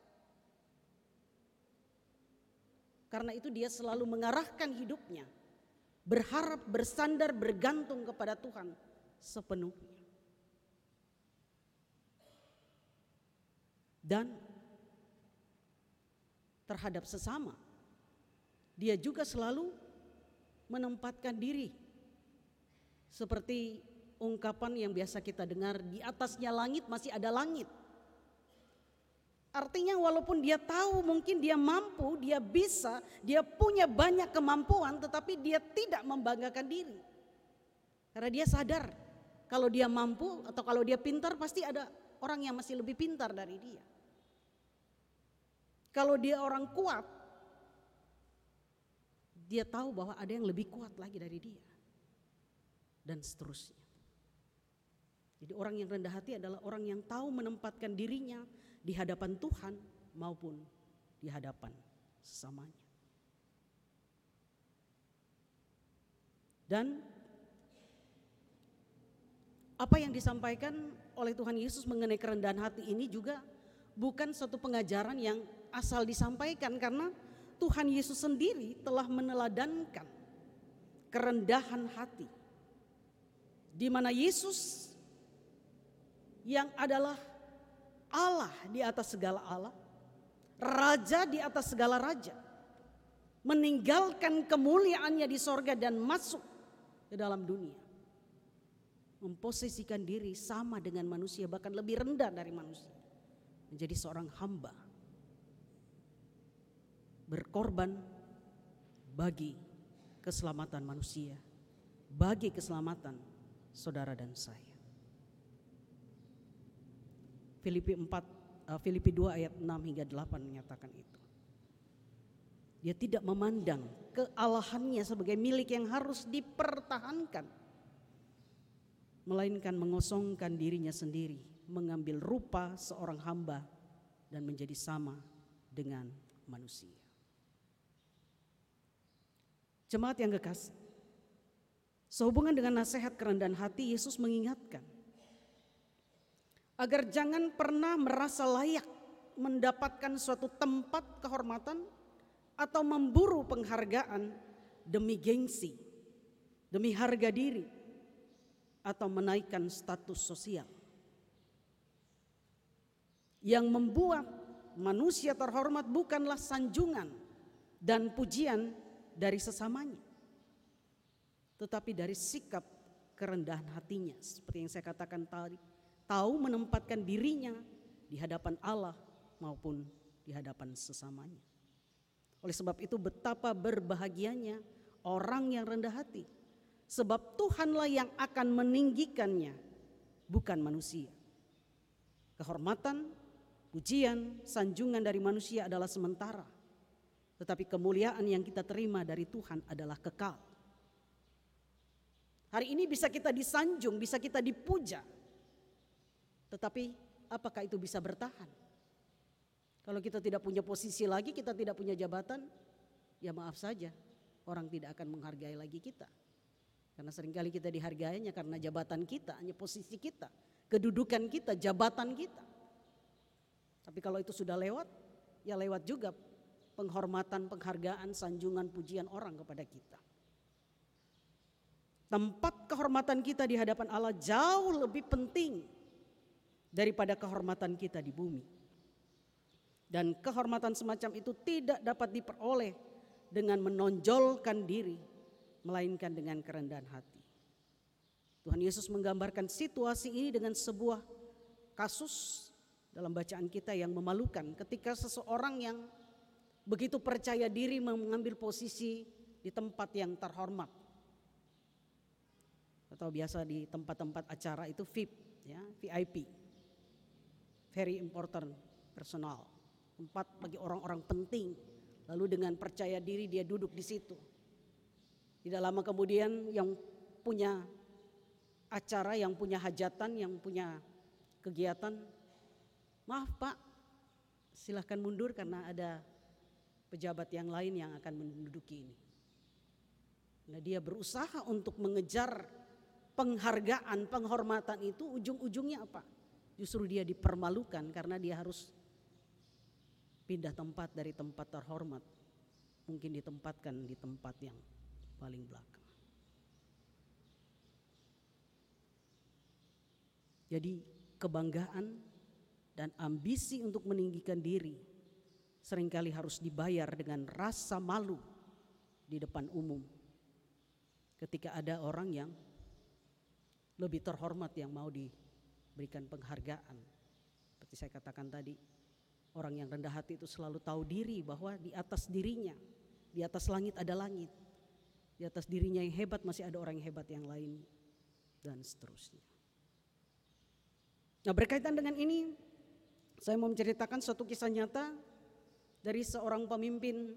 Karena itu dia selalu mengarahkan hidupnya, berharap, bersandar, bergantung kepada Tuhan sepenuhnya. Dan terhadap sesama, dia juga selalu menempatkan diri seperti ungkapan yang biasa kita dengar, di atasnya langit masih ada langit. Artinya walaupun dia tahu mungkin dia mampu, dia bisa, dia punya banyak kemampuan, tetapi dia tidak membanggakan diri. Karena dia sadar kalau dia mampu atau kalau dia pintar pasti ada orang yang masih lebih pintar dari dia. Kalau dia orang kuat, dia tahu bahwa ada yang lebih kuat lagi dari dia. Dan seterusnya. Jadi orang yang rendah hati adalah orang yang tahu menempatkan dirinya di hadapan Tuhan maupun di hadapan sesamanya. Dan apa yang disampaikan oleh Tuhan Yesus mengenai kerendahan hati ini juga bukan suatu pengajaran yang asal disampaikan, karena Tuhan Yesus sendiri telah meneladankan kerendahan hati, di mana Yesus yang adalah Allah di atas segala Allah, Raja di atas segala raja, meninggalkan kemuliaannya di sorga dan masuk ke dalam dunia, memposisikan diri sama dengan manusia, bahkan lebih rendah dari manusia, menjadi seorang hamba, berkorban bagi keselamatan manusia, bagi keselamatan saudara dan saya. Filipi 2 ayat 6 hingga 8 menyatakan itu. Dia tidak memandang kealahannya sebagai milik yang harus dipertahankan, melainkan mengosongkan dirinya sendiri, mengambil rupa seorang hamba dan menjadi sama dengan manusia. Jemaat yang kekasih, sehubungan dengan nasihat kerendahan hati, Yesus mengingatkan agar jangan pernah merasa layak mendapatkan suatu tempat kehormatan atau memburu penghargaan demi gengsi, demi harga diri, atau menaikkan status sosial. Yang membuat manusia terhormat bukanlah sanjungan dan pujian dari sesamanya, tetapi dari sikap kerendahan hatinya, seperti yang saya katakan tadi, tahu menempatkan dirinya di hadapan Allah maupun di hadapan sesamanya. Oleh sebab itu betapa berbahagianya orang yang rendah hati, sebab Tuhanlah yang akan meninggikannya, bukan manusia. Kehormatan, pujian, sanjungan dari manusia adalah sementara, tetapi kemuliaan yang kita terima dari Tuhan adalah kekal. Hari ini bisa kita disanjung, bisa kita dipuja, tetapi apakah itu bisa bertahan? Kalau kita tidak punya posisi lagi, kita tidak punya jabatan, ya maaf saja, orang tidak akan menghargai lagi kita. Karena seringkali kita dihargainya karena jabatan kita, hanya posisi kita, kedudukan kita, jabatan kita. Tapi kalau itu sudah lewat, ya lewat juga penghormatan, penghargaan, sanjungan, pujian orang kepada kita. Tempat kehormatan kita di hadapan Allah jauh lebih penting daripada kehormatan kita di bumi. Dan kehormatan semacam itu tidak dapat diperoleh dengan menonjolkan diri, melainkan dengan kerendahan hati. Tuhan Yesus menggambarkan situasi ini dengan sebuah kasus dalam bacaan kita yang memalukan, ketika seseorang yang begitu percaya diri mengambil posisi di tempat yang terhormat, atau biasa di tempat-tempat acara itu VIP, ya, VIP, very important personal, tempat bagi orang-orang penting. Lalu dengan percaya diri dia duduk di situ. Tidak lama kemudian yang punya acara, yang punya hajatan, yang punya kegiatan, maaf Pak, silahkan mundur karena ada pejabat yang lain yang akan menduduki ini. Nah, dia berusaha untuk mengejar penghargaan, penghormatan itu, ujung-ujungnya apa? Justru dia dipermalukan karena dia harus pindah tempat dari tempat terhormat, mungkin ditempatkan di tempat yang paling belakang. Jadi kebanggaan dan ambisi untuk meninggikan diri seringkali harus dibayar dengan rasa malu di depan umum. Ketika ada orang yang lebih terhormat yang mau diberikan penghargaan. Seperti saya katakan tadi, orang yang rendah hati itu selalu tahu diri bahwa di atas dirinya, di atas langit ada langit. Di atas dirinya yang hebat masih ada orang yang hebat yang lain, dan seterusnya. Nah, berkaitan dengan ini, saya mau menceritakan suatu kisah nyata dari seorang pemimpin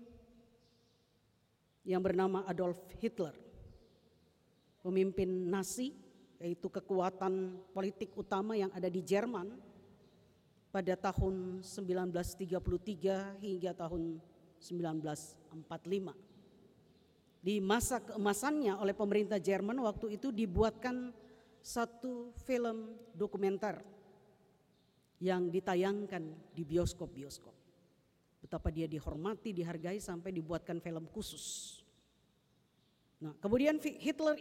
yang bernama Adolf Hitler. Pemimpin Nazi, yaitu kekuatan politik utama yang ada di Jerman pada tahun 1933 hingga tahun 1945. Di masa keemasannya oleh pemerintah Jerman waktu itu dibuatkan satu film dokumenter yang ditayangkan di bioskop-bioskop. Betapa dia dihormati, dihargai sampai dibuatkan film khusus. Nah, kemudian Hitler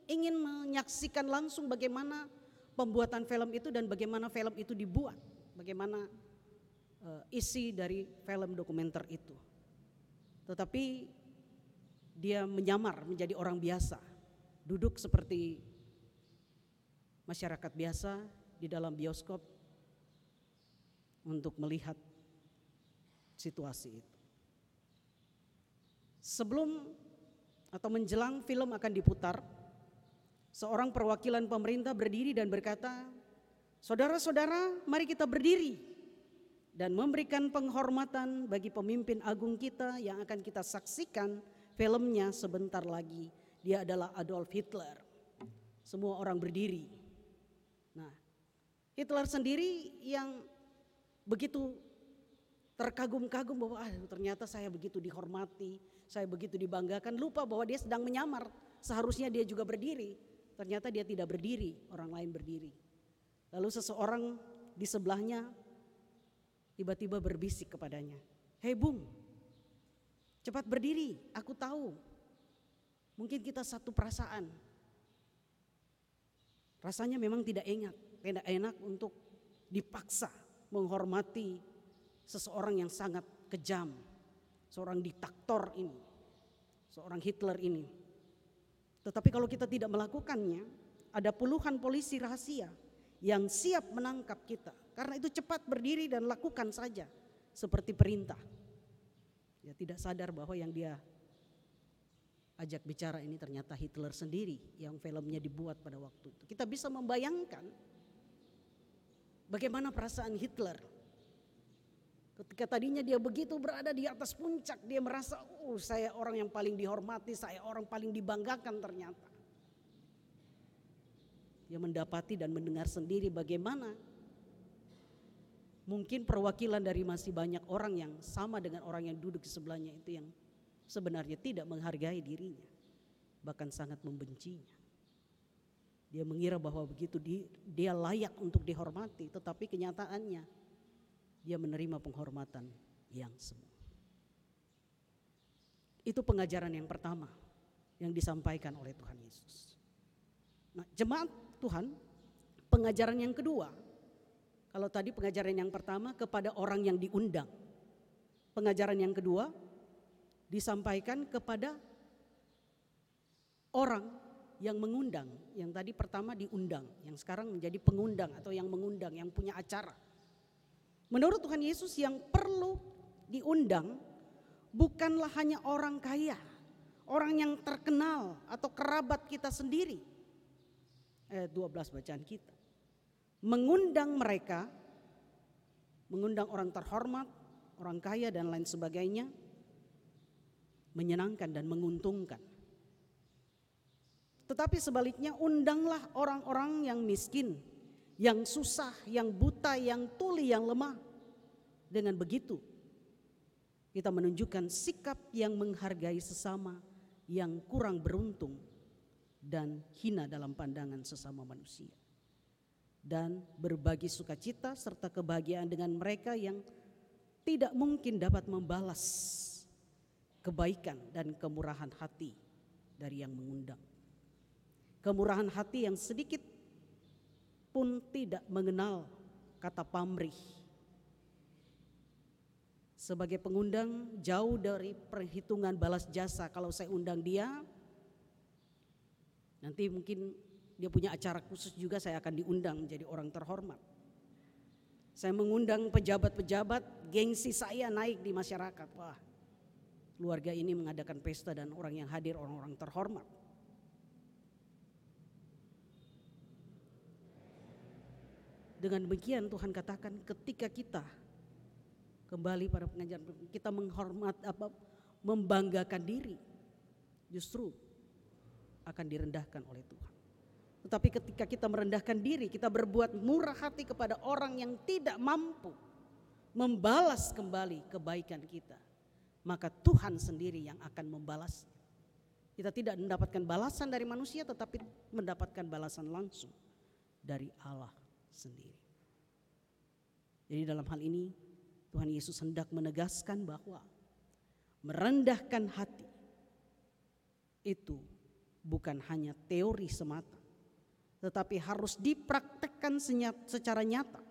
ingin menyaksikan langsung bagaimana pembuatan film itu dan bagaimana film itu dibuat, bagaimana isi dari film dokumenter itu. Tetapi dia menyamar menjadi orang biasa, duduk seperti masyarakat biasa di dalam bioskop untuk melihat situasi itu. Sebelum atau menjelang film akan diputar, seorang perwakilan pemerintah berdiri dan berkata, "Saudara-saudara, mari kita berdiri dan memberikan penghormatan bagi pemimpin agung kita yang akan kita saksikan filmnya sebentar lagi. Dia adalah Adolf Hitler." Semua orang berdiri. Nah, Hitler sendiri yang begitu terkagum-kagum bahwa ternyata saya begitu dihormati, saya begitu dibanggakan, lupa bahwa dia sedang menyamar. Seharusnya dia juga berdiri, ternyata dia tidak berdiri, orang lain berdiri. Lalu seseorang di sebelahnya tiba-tiba berbisik kepadanya, "Hei Bung, cepat berdiri, aku tahu. Mungkin kita satu perasaan." Rasanya memang tidak enak untuk dipaksa menghormati seseorang yang sangat kejam, seorang diktator ini, seorang Hitler ini. Tetapi kalau kita tidak melakukannya, ada puluhan polisi rahasia yang siap menangkap kita. Karena itu cepat berdiri dan lakukan saja seperti perintah. Dia tidak sadar bahwa yang dia ajak bicara ini ternyata Hitler sendiri yang filmnya dibuat pada waktu itu. Kita bisa membayangkan bagaimana perasaan Hitler ketika tadinya dia begitu berada di atas puncak, dia merasa, saya orang yang paling dihormati, saya orang paling dibanggakan ternyata. Dia mendapati dan mendengar sendiri bagaimana mungkin perwakilan dari masih banyak orang yang sama dengan orang yang duduk di sebelahnya itu yang sebenarnya tidak menghargai dirinya, bahkan sangat membencinya. Dia mengira bahwa begitu dia layak untuk dihormati, tetapi kenyataannya dia menerima penghormatan yang semu. Itu pengajaran yang pertama yang disampaikan oleh Tuhan Yesus. Nah, jemaat Tuhan, pengajaran yang kedua Kalau tadi pengajaran yang pertama kepada orang yang diundang. Pengajaran yang kedua disampaikan kepada orang yang mengundang. Yang tadi pertama diundang, yang sekarang menjadi pengundang atau yang mengundang, yang punya acara. Menurut Tuhan Yesus yang perlu diundang bukanlah hanya orang kaya, orang yang terkenal atau kerabat kita sendiri. Ayat 12 bacaan kita. Mengundang mereka, mengundang orang terhormat, orang kaya dan lain sebagainya, menyenangkan dan menguntungkan. Tetapi sebaliknya undanglah orang-orang yang miskin, yang susah, yang buta, yang tuli, yang lemah. Dengan begitu kita menunjukkan sikap yang menghargai sesama, yang kurang beruntung dan hina dalam pandangan sesama manusia. Dan berbagi sukacita serta kebahagiaan dengan mereka yang tidak mungkin dapat membalas kebaikan dan kemurahan hati dari yang mengundang. Kemurahan hati yang sedikit pun tidak mengenal kata pamrih. Sebagai pengundang jauh dari perhitungan balas jasa. Kalau saya undang dia, nanti mungkin dia punya acara khusus juga, saya akan diundang menjadi orang terhormat. Saya mengundang pejabat-pejabat, gengsi saya naik di masyarakat. Wah, keluarga ini mengadakan pesta dan orang yang hadir orang-orang terhormat. Dengan demikian Tuhan katakan ketika kita kembali pada pengajaran, kita membanggakan diri, justru akan direndahkan oleh Tuhan. Tetapi ketika kita merendahkan diri, kita berbuat murah hati kepada orang yang tidak mampu membalas kembali kebaikan kita, maka Tuhan sendiri yang akan membalasnya. Kita tidak mendapatkan balasan dari manusia, tetapi mendapatkan balasan langsung dari Allah sendiri. Jadi dalam hal ini Tuhan Yesus hendak menegaskan bahwa merendahkan hati itu bukan hanya teori semata, tetapi harus dipraktekkan secara nyata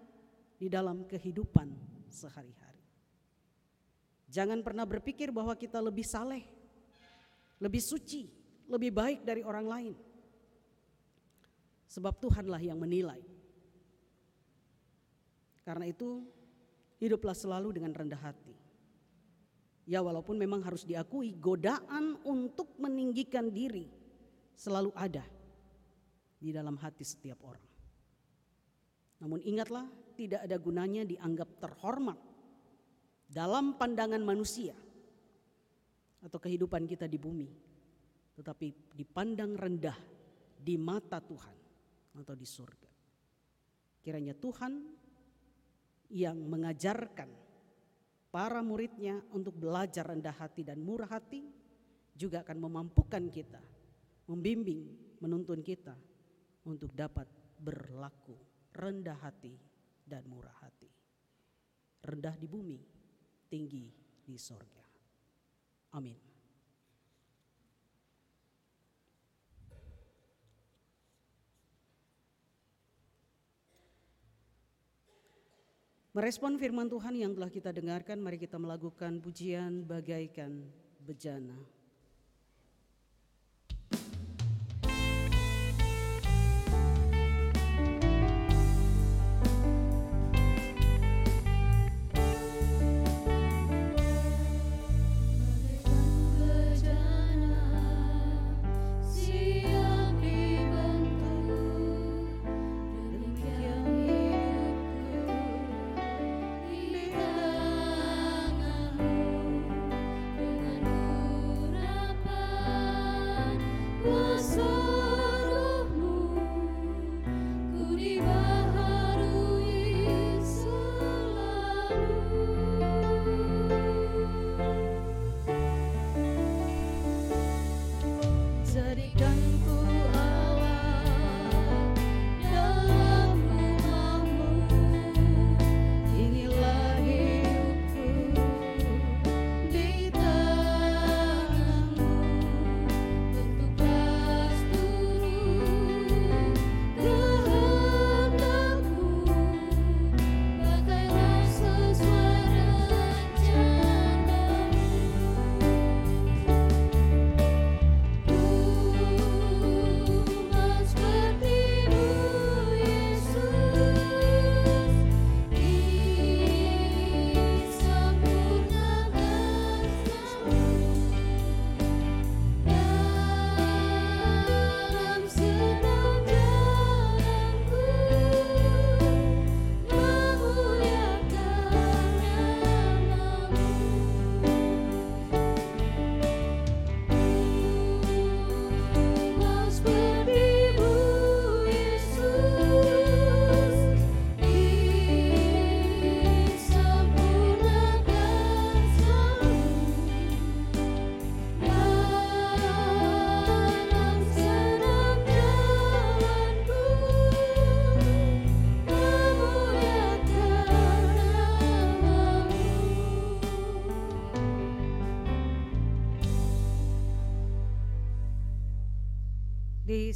di dalam kehidupan sehari-hari. Jangan pernah berpikir bahwa kita lebih saleh, lebih suci, lebih baik dari orang lain. Sebab Tuhanlah yang menilai. Karena itu hiduplah selalu dengan rendah hati. Ya, walaupun memang harus diakui godaan untuk meninggikan diri selalu ada di dalam hati setiap orang. Namun ingatlah, tidak ada gunanya dianggap terhormat dalam pandangan manusia atau kehidupan kita di bumi, tetapi dipandang rendah di mata Tuhan atau di surga. Kiranya Tuhan yang mengajarkan para muridnya untuk belajar rendah hati dan murah hati juga akan memampukan kita, membimbing, menuntun kita untuk dapat berlaku rendah hati dan murah hati. Rendah di bumi, tinggi di sorga. Amin. Merespon firman Tuhan yang telah kita dengarkan, mari kita melakukan pujian bagaikan bejana. Dengan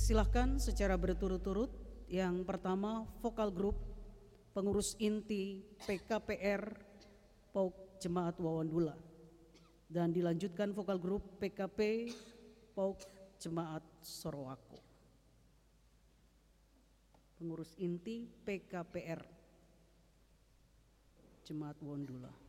Dipersilahkan secara berturut-turut. Yang pertama, vokal grup pengurus inti PKPR PAUK Jemaat Wawandula, dan dilanjutkan vokal grup PKP PAUK Jemaat Sorowako. Pengurus inti PKPR Jemaat Wawandula.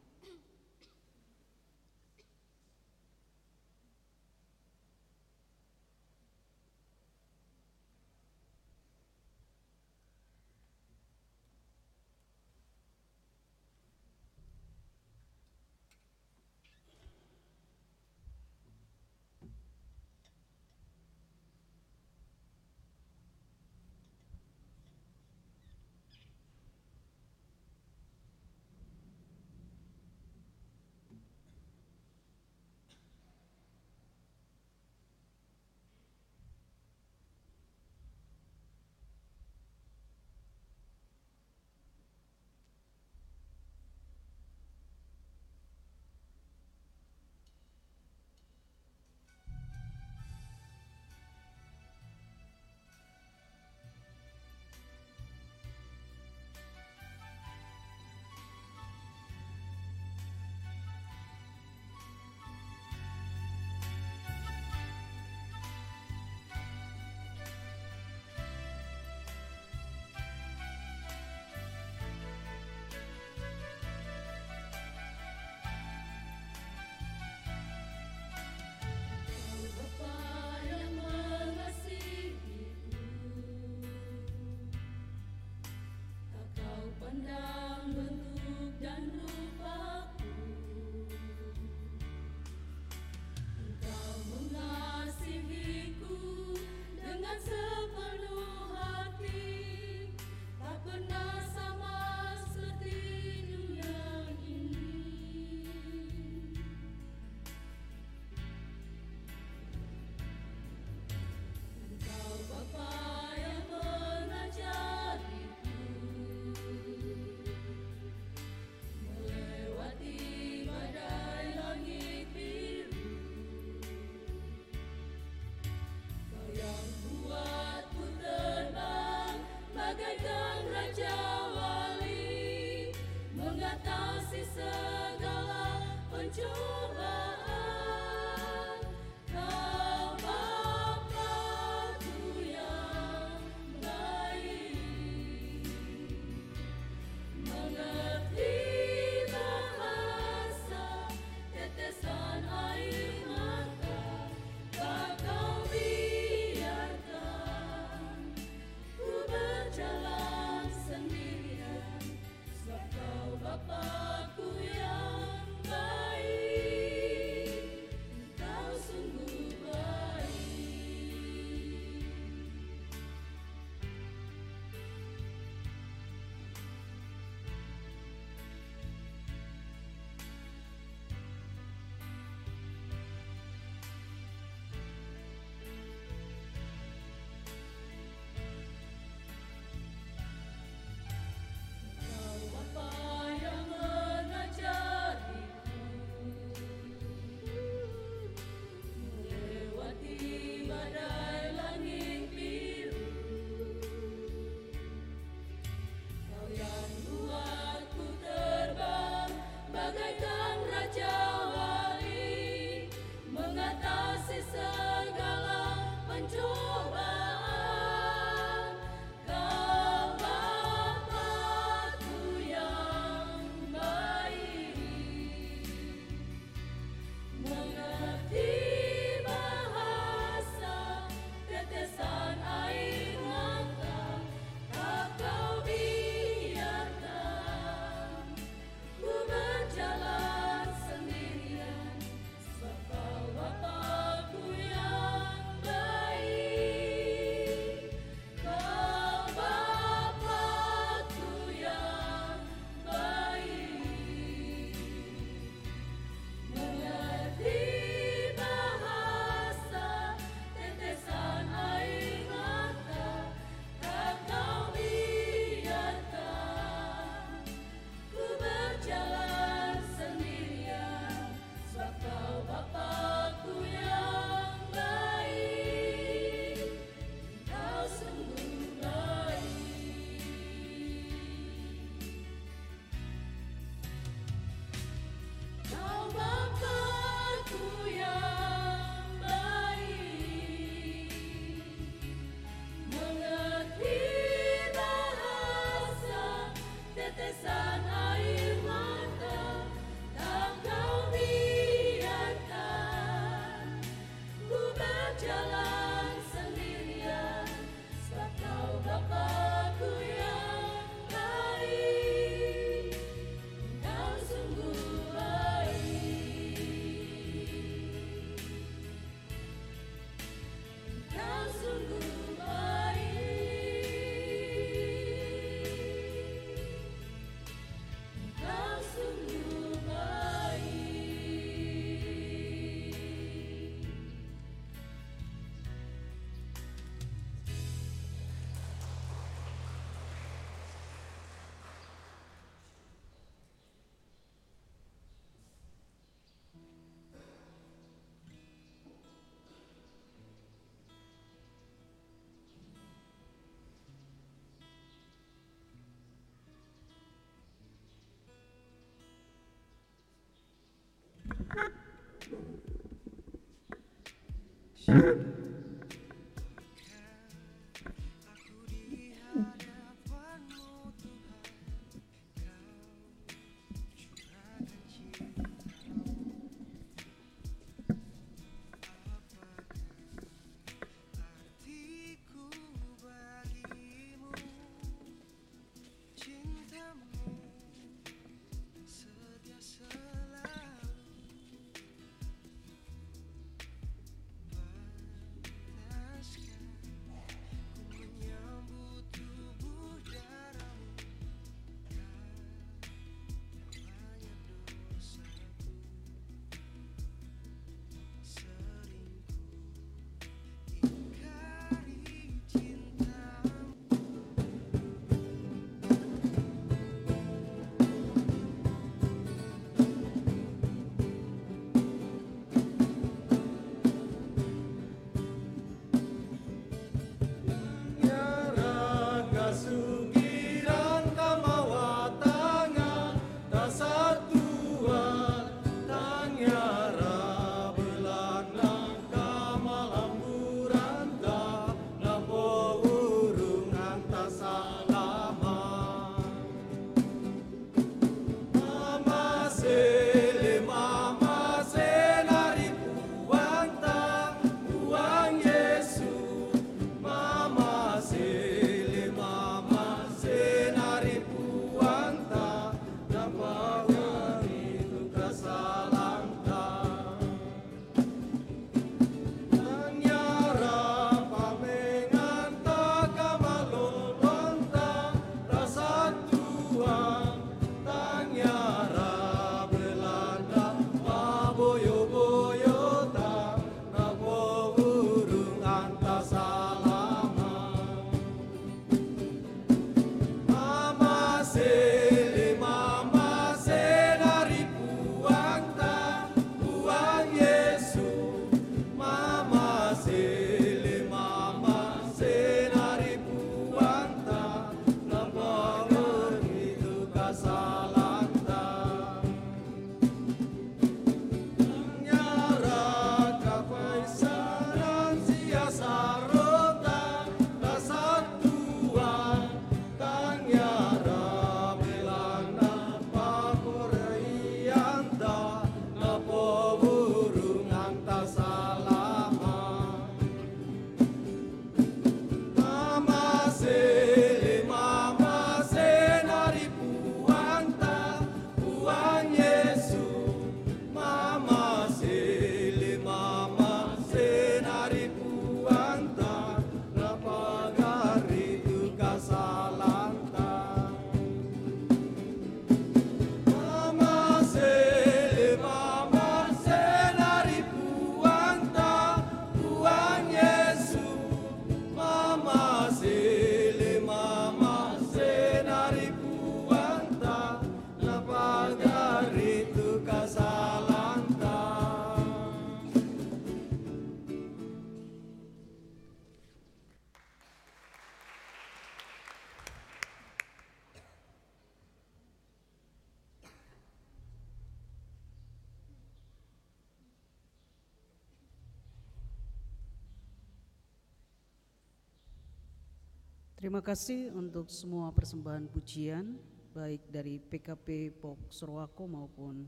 Terima kasih untuk semua persembahan pujian, baik dari PKP POK Sorowako maupun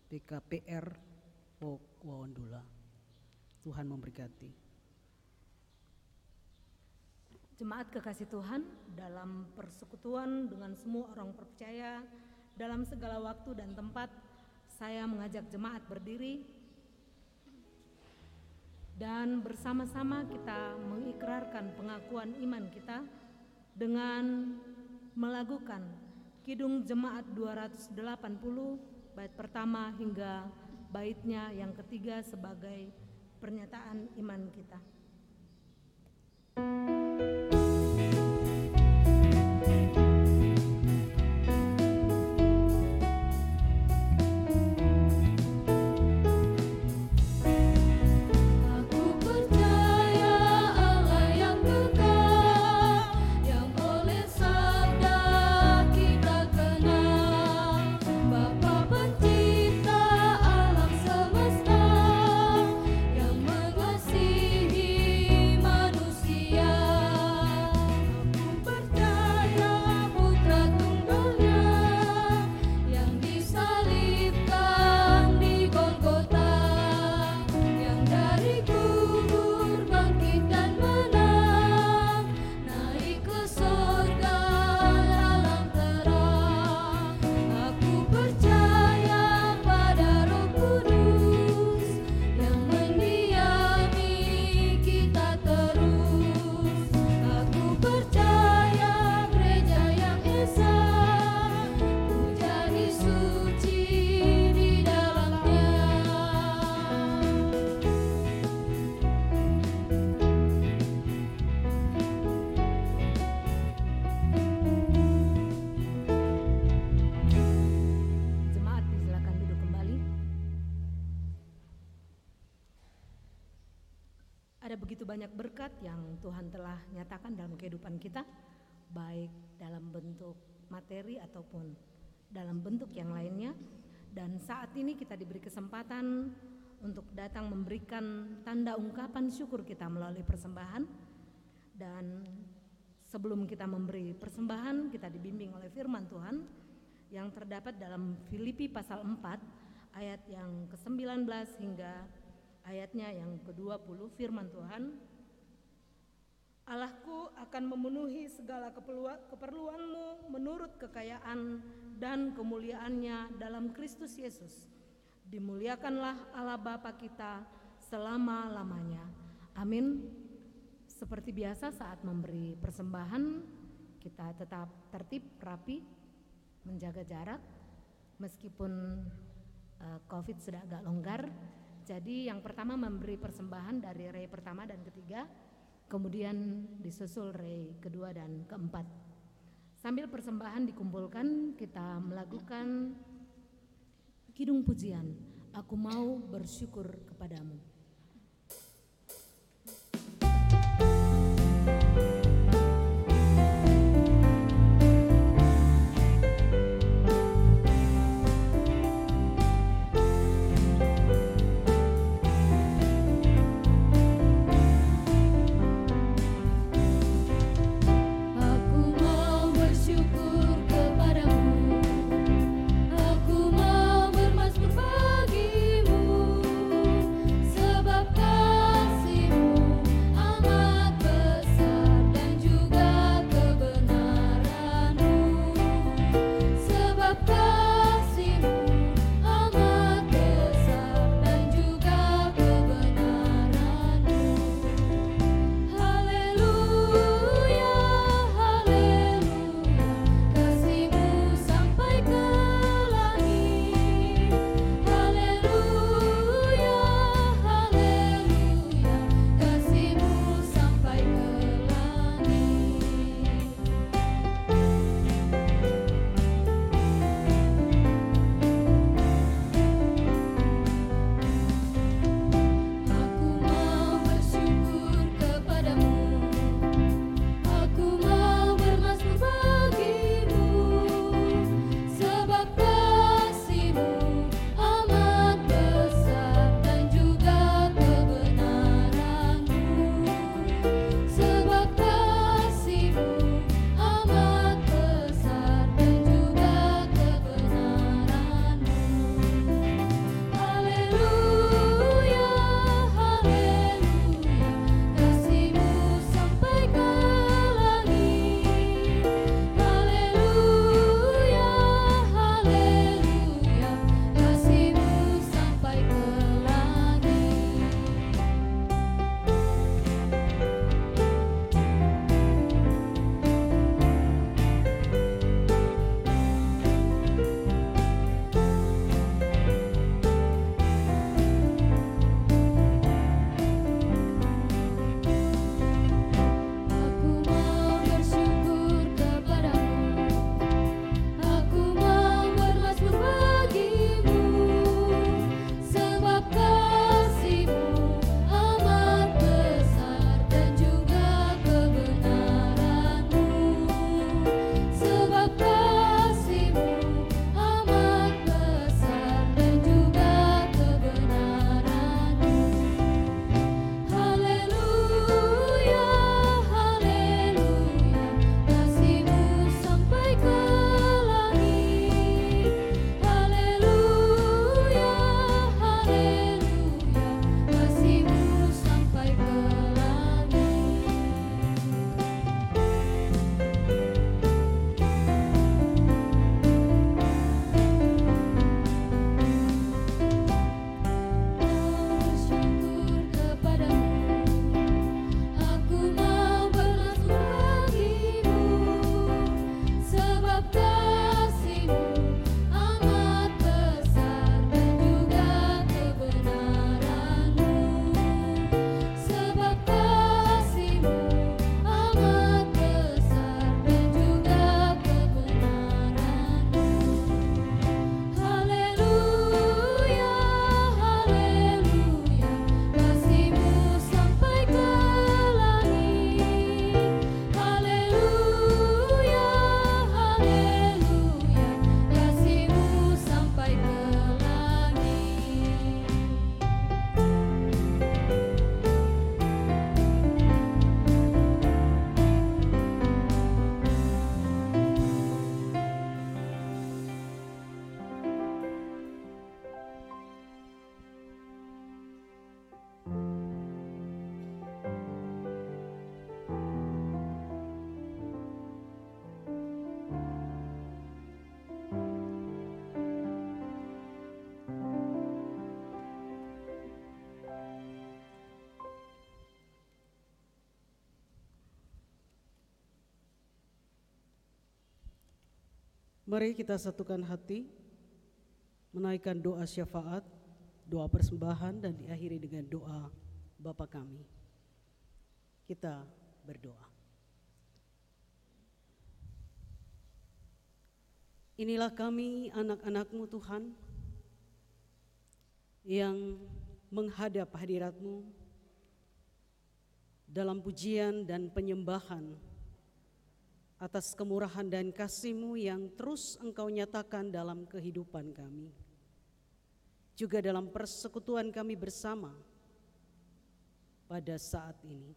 PKPR POK Wawandula. Tuhan memberkati. Jemaat kekasih Tuhan, dalam persekutuan dengan semua orang percaya dalam segala waktu dan tempat, saya mengajak jemaat berdiri dan bersama-sama kita mengikrarkan pengakuan iman kita dengan melakukan Kidung Jemaat 280 bait pertama hingga baitnya yang ketiga sebagai pernyataan iman kita. Yang mengasihi banyak berkat yang Tuhan telah nyatakan dalam kehidupan kita, baik dalam bentuk materi ataupun dalam bentuk yang lainnya. Dan saat ini kita diberi kesempatan untuk datang memberikan tanda ungkapan syukur kita melalui persembahan. Dan sebelum kita memberi persembahan, kita dibimbing oleh firman Tuhan yang terdapat dalam Filipi pasal 4 ayat yang ke-19 hingga ayatnya yang ke-20. Firman Tuhan, Allahku akan memenuhi segala keperluanmu menurut kekayaan dan kemuliaannya dalam Kristus Yesus. Dimuliakanlah Allah Bapa kita selama-lamanya. Amin. Seperti biasa saat memberi persembahan, kita tetap tertib, rapi, menjaga jarak meskipun COVID sudah agak longgar. Jadi yang pertama memberi persembahan dari rei pertama dan ketiga, kemudian disusul rei kedua dan keempat. Sambil persembahan dikumpulkan, kita melakukan kidung pujian, Aku Mau Bersyukur Kepadamu. Aku mau bermazmur bagimu. Mari kita satukan hati, menaikkan doa syafaat, doa persembahan, dan diakhiri dengan doa Bapa kami. Kita berdoa. Inilah kami anak-anak-Mu Tuhan, yang menghadap hadirat-Mu dalam pujian dan penyembahan atas kemurahan dan kasih-Mu yang terus Engkau nyatakan dalam kehidupan kami, juga dalam persekutuan kami bersama pada saat ini.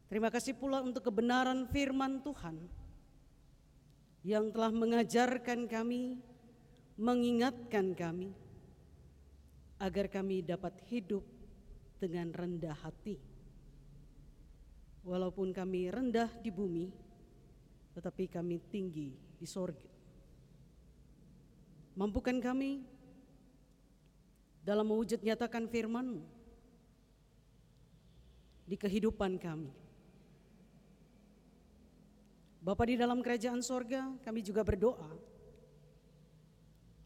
Terima kasih pula untuk kebenaran firman Tuhan yang telah mengajarkan kami, mengingatkan kami, agar kami dapat hidup dengan rendah hati. Walaupun kami rendah di bumi, tetapi kami tinggi di sorga. Mampukan kami dalam mewujud nyatakan firman-Mu di kehidupan kami. Bapa di dalam kerajaan sorga, kami juga berdoa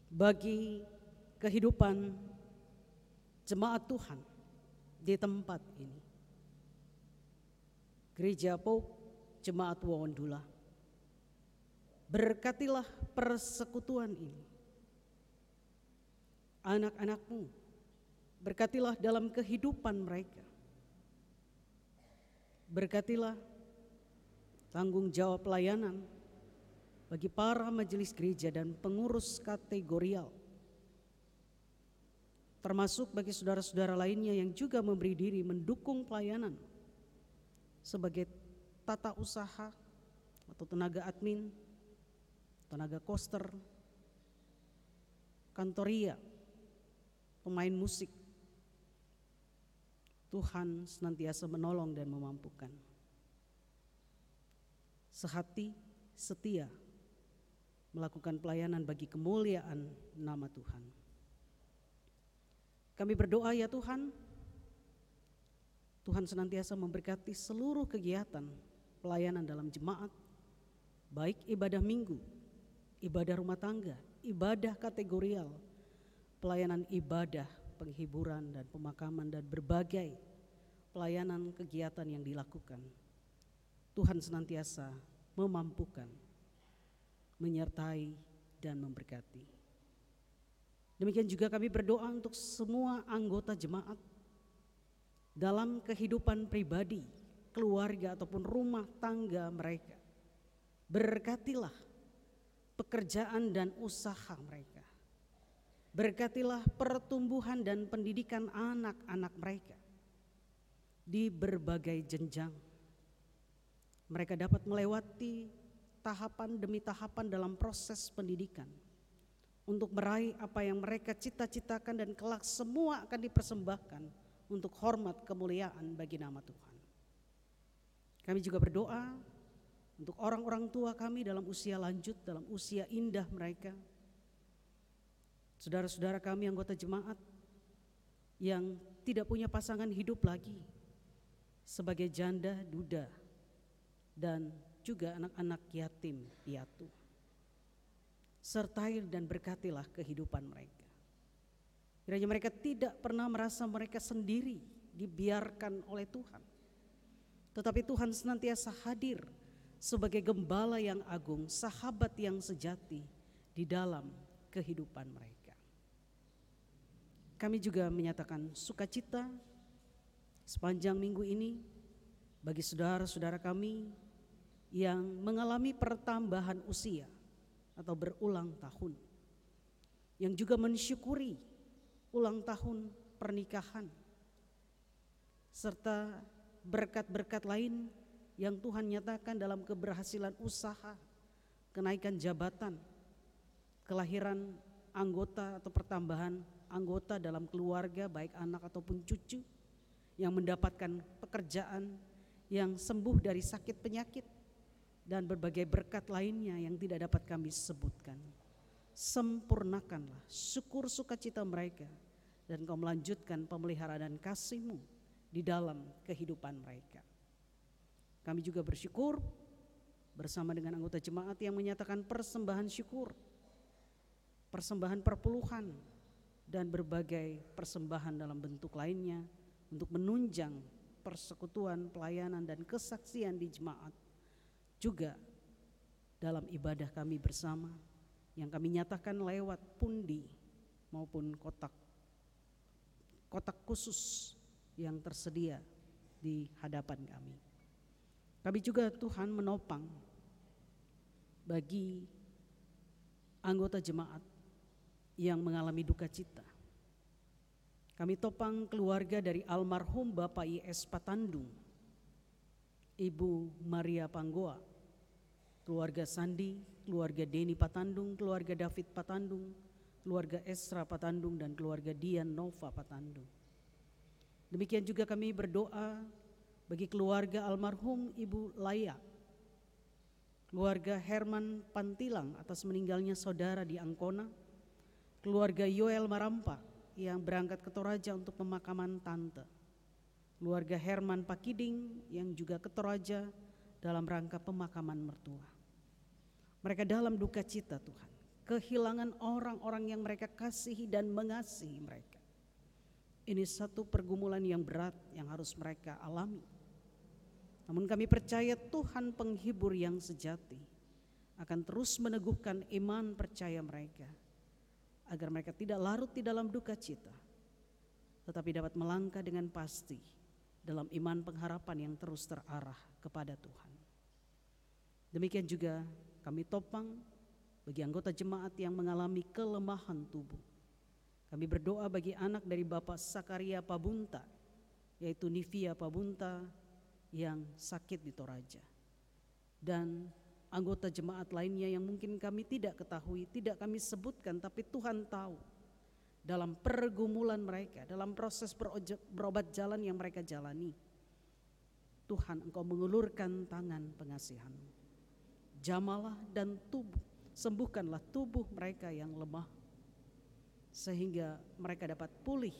bagi kehidupan jemaat Tuhan di tempat ini. Gereja Pope Jemaat Wawandula, berkatilah persekutuan ini. Anak-anak-Mu, berkatilah dalam kehidupan mereka. Berkatilah tanggung jawab pelayanan bagi para majelis gereja dan pengurus kategorial, termasuk bagi saudara-saudara lainnya yang juga memberi diri mendukung pelayanan sebagai tata usaha atau tenaga admin, tenaga koster, kantoria, pemain musik. Tuhan senantiasa menolong dan memampukan. Sehati, setia melakukan pelayanan bagi kemuliaan nama Tuhan. Kami berdoa ya Tuhan, Tuhan senantiasa memberkati seluruh kegiatan pelayanan dalam jemaat, baik ibadah minggu, ibadah rumah tangga, ibadah kategorial, pelayanan ibadah, penghiburan dan pemakaman, dan berbagai pelayanan kegiatan yang dilakukan. Tuhan senantiasa memampukan, menyertai dan memberkati. Demikian juga kami berdoa untuk semua anggota jemaat dalam kehidupan pribadi, keluarga ataupun rumah tangga mereka. Berkatilah pekerjaan dan usaha mereka. Berkatilah pertumbuhan dan pendidikan anak-anak mereka di berbagai jenjang. Mereka dapat melewati tahapan demi tahapan dalam proses pendidikan untuk meraih apa yang mereka cita-citakan, dan kelak semua akan dipersembahkan untuk hormat kemuliaan bagi nama Tuhan. Kami juga berdoa untuk orang-orang tua kami dalam usia lanjut, dalam usia indah mereka. Saudara-saudara kami anggota jemaat yang tidak punya pasangan hidup lagi, sebagai janda, duda, dan juga anak-anak yatim piatu. Sertai dan berkatilah kehidupan mereka. Kiranya mereka tidak pernah merasa mereka sendiri, dibiarkan oleh Tuhan. Tetapi Tuhan senantiasa hadir sebagai gembala yang agung, sahabat yang sejati di dalam kehidupan mereka. Kami juga menyatakan sukacita sepanjang minggu ini bagi saudara-saudara kami yang mengalami pertambahan usia atau berulang tahun, yang juga mensyukuri ulang tahun pernikahan, serta berkat-berkat lain yang Tuhan nyatakan dalam keberhasilan usaha, kenaikan jabatan, kelahiran anggota atau pertambahan anggota dalam keluarga, baik anak ataupun cucu, yang mendapatkan pekerjaan, yang sembuh dari sakit penyakit, dan berbagai berkat lainnya yang tidak dapat kami sebutkan. Sempurnakanlah syukur sukacita mereka, dan Kau melanjutkan pemeliharaan dan kasih-Mu di dalam kehidupan mereka. Kami juga bersyukur bersama dengan anggota jemaat yang menyatakan persembahan syukur, persembahan perpuluhan, dan berbagai persembahan dalam bentuk lainnya untuk menunjang persekutuan, pelayanan, dan kesaksian di jemaat. Juga dalam ibadah kami bersama yang kami nyatakan lewat pundi maupun kotak khusus yang tersedia di hadapan kami. Kami juga Tuhan menopang bagi anggota jemaat yang mengalami duka cita. Kami topang keluarga dari almarhum Bapak I.S. Patandung, Ibu Maria Panggoa, keluarga Sandi, keluarga Deni Patandung, keluarga David Patandung, keluarga Esra Patandung, dan keluarga Dian Nova Patandung. Demikian juga kami berdoa bagi keluarga almarhum Ibu Laya, keluarga Herman Pantilang atas meninggalnya saudara di Angkona, keluarga Yoel Marampa yang berangkat ke Toraja untuk pemakaman tante, keluarga Herman Pakiding yang juga ke Toraja dalam rangka pemakaman mertua. Mereka dalam duka cita Tuhan, kehilangan orang-orang yang mereka kasihi dan mengasihi mereka. Ini satu pergumulan yang berat yang harus mereka alami. Namun kami percaya Tuhan penghibur yang sejati akan terus meneguhkan iman percaya mereka, agar mereka tidak larut di dalam duka cita, tetapi dapat melangkah dengan pasti dalam iman pengharapan yang terus terarah kepada Tuhan. Demikian juga kami topang bagi anggota jemaat yang mengalami kelemahan tubuh. Kami berdoa bagi anak dari Bapak Sakaria Pabunta, yaitu Nivia Pabunta yang sakit di Toraja, dan anggota jemaat lainnya yang mungkin kami tidak ketahui, tidak kami sebutkan, tapi Tuhan tahu dalam pergumulan mereka, dalam proses berobat jalan yang mereka jalani. Tuhan, Engkau mengulurkan tangan pengasihan-Mu, jamalah dan sembuhkanlah tubuh mereka yang lemah, sehingga mereka dapat pulih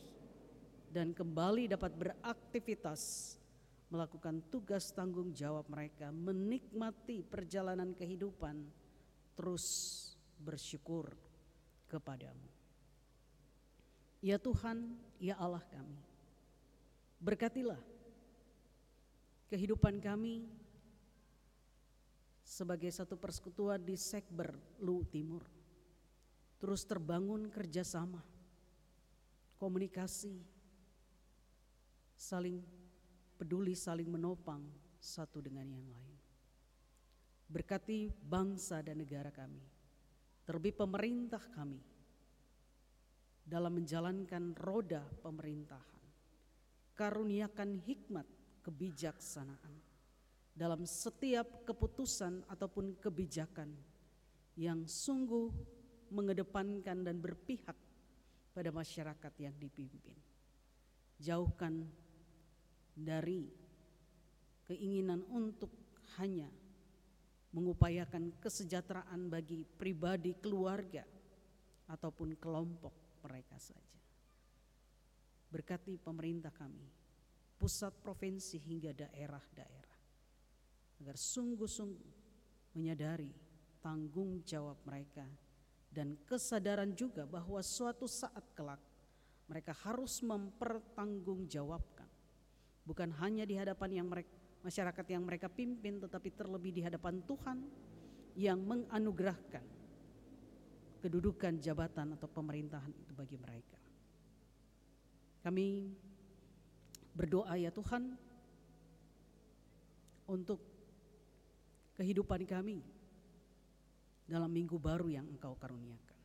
dan kembali dapat beraktivitas, melakukan tugas tanggung jawab mereka, menikmati perjalanan kehidupan, terus bersyukur kepada-Mu. Ya Tuhan, ya Allah kami, berkatilah kehidupan kami sebagai satu persekutuan di Sekber Lu Timur. Terus terbangun kerjasama, komunikasi, saling peduli, saling menopang satu dengan yang lain. Berkati bangsa dan negara kami, terlebih pemerintah kami, dalam menjalankan roda pemerintahan. Karuniakan hikmat kebijaksanaan dalam setiap keputusan ataupun kebijakan yang sungguh mengedepankan dan berpihak pada masyarakat yang dipimpin. Jauhkan dari keinginan untuk hanya mengupayakan kesejahteraan bagi pribadi, keluarga, ataupun kelompok mereka saja. Berkati pemerintah kami, pusat, provinsi hingga daerah-daerah, agar sungguh-sungguh menyadari tanggung jawab mereka dan kesadaran juga bahwa suatu saat kelak mereka harus mempertanggungjawabkan, bukan hanya di hadapan masyarakat yang mereka pimpin, tetapi terlebih di hadapan Tuhan yang menganugerahkan kedudukan jabatan atau pemerintahan itu bagi mereka. Kami berdoa ya Tuhan untuk kehidupan kami dalam minggu baru yang Engkau karuniakan.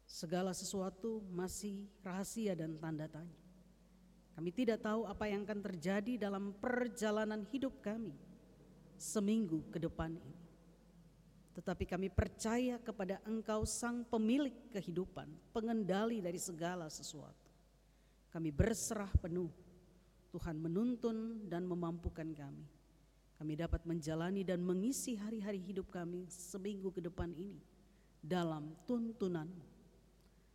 Segala sesuatu masih rahasia dan tanda tanya. Kami tidak tahu apa yang akan terjadi dalam perjalanan hidup kami seminggu ke depan ini. Tetapi kami percaya kepada Engkau sang pemilik kehidupan, pengendali dari segala sesuatu. Kami berserah penuh, Tuhan menuntun dan memampukan kami. Kami dapat menjalani dan mengisi hari-hari hidup kami seminggu ke depan ini dalam tuntunan-Mu,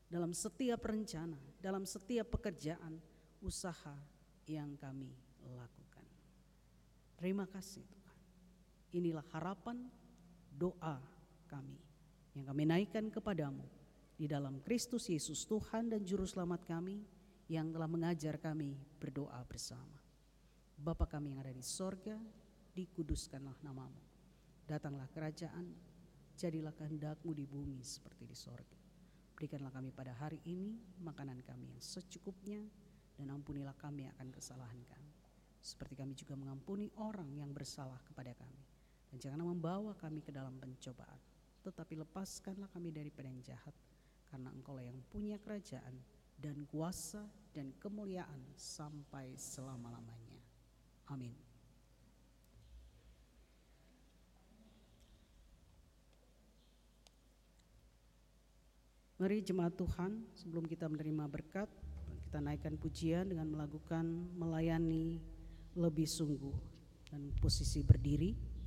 dalam setiap rencana, dalam setiap pekerjaan, usaha yang kami lakukan. Terima kasih Tuhan. inilah harapan doa kami yang kami naikkan kepadamu di dalam Kristus Yesus Tuhan dan Juru Selamat kami yang telah mengajar kami berdoa bersama. Bapa kami yang ada di sorga, dikuduskanlah namamu. Datanglah kerajaan, jadilah kehendak-Mu di bumi seperti di sorga. Berikanlah kami pada hari ini makanan kami yang secukupnya, dan ampunilah kami akan kesalahan kami, seperti kami juga mengampuni orang yang bersalah kepada kami. Dan janganlah membawa kami ke dalam pencobaan, tetapi lepaskanlah kami daripada yang jahat, karena Engkau-lah yang punya kerajaan dan kuasa dan kemuliaan sampai selama-lamanya. Amin. Mari jemaat Tuhan, sebelum kita menerima berkat, kita naikkan pujian dengan melakukan melayani lebih sungguh dan posisi berdiri.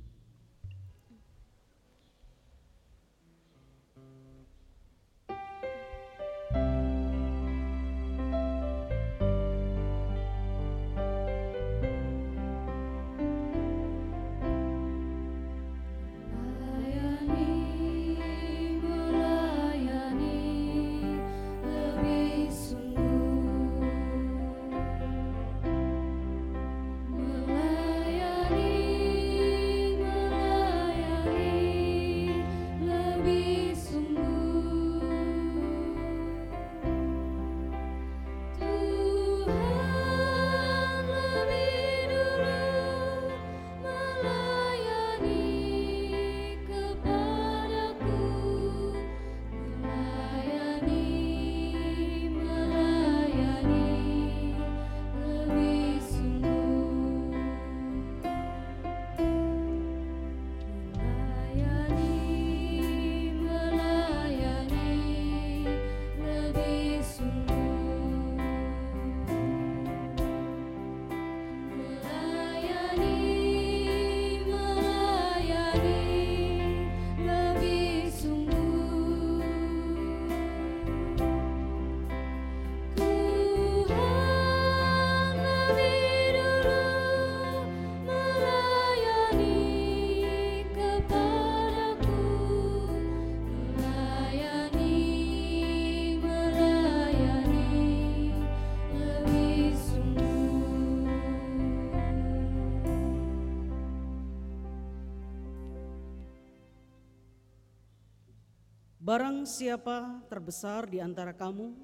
Barang siapa terbesar di antara kamu,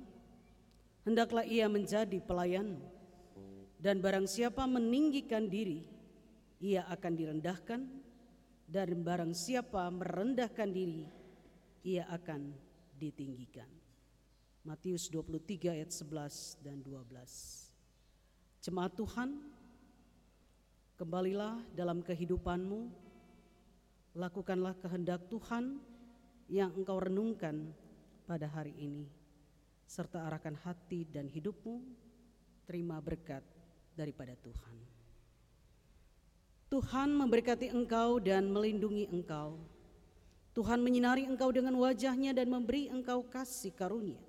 hendaklah ia menjadi pelayan, dan barang siapa meninggikan diri, ia akan direndahkan, dan barang siapa merendahkan diri, ia akan ditinggikan. Matius 23 ayat 11 dan 12. Jemaat Tuhan, kembalilah dalam kehidupanmu, lakukanlah kehendak Tuhan yang engkau renungkan pada hari ini, serta arahkan hati dan hidupmu, terima berkat daripada Tuhan. Tuhan memberkati engkau dan melindungi engkau. Tuhan menyinari engkau dengan wajah-Nya dan memberi engkau kasih karunia.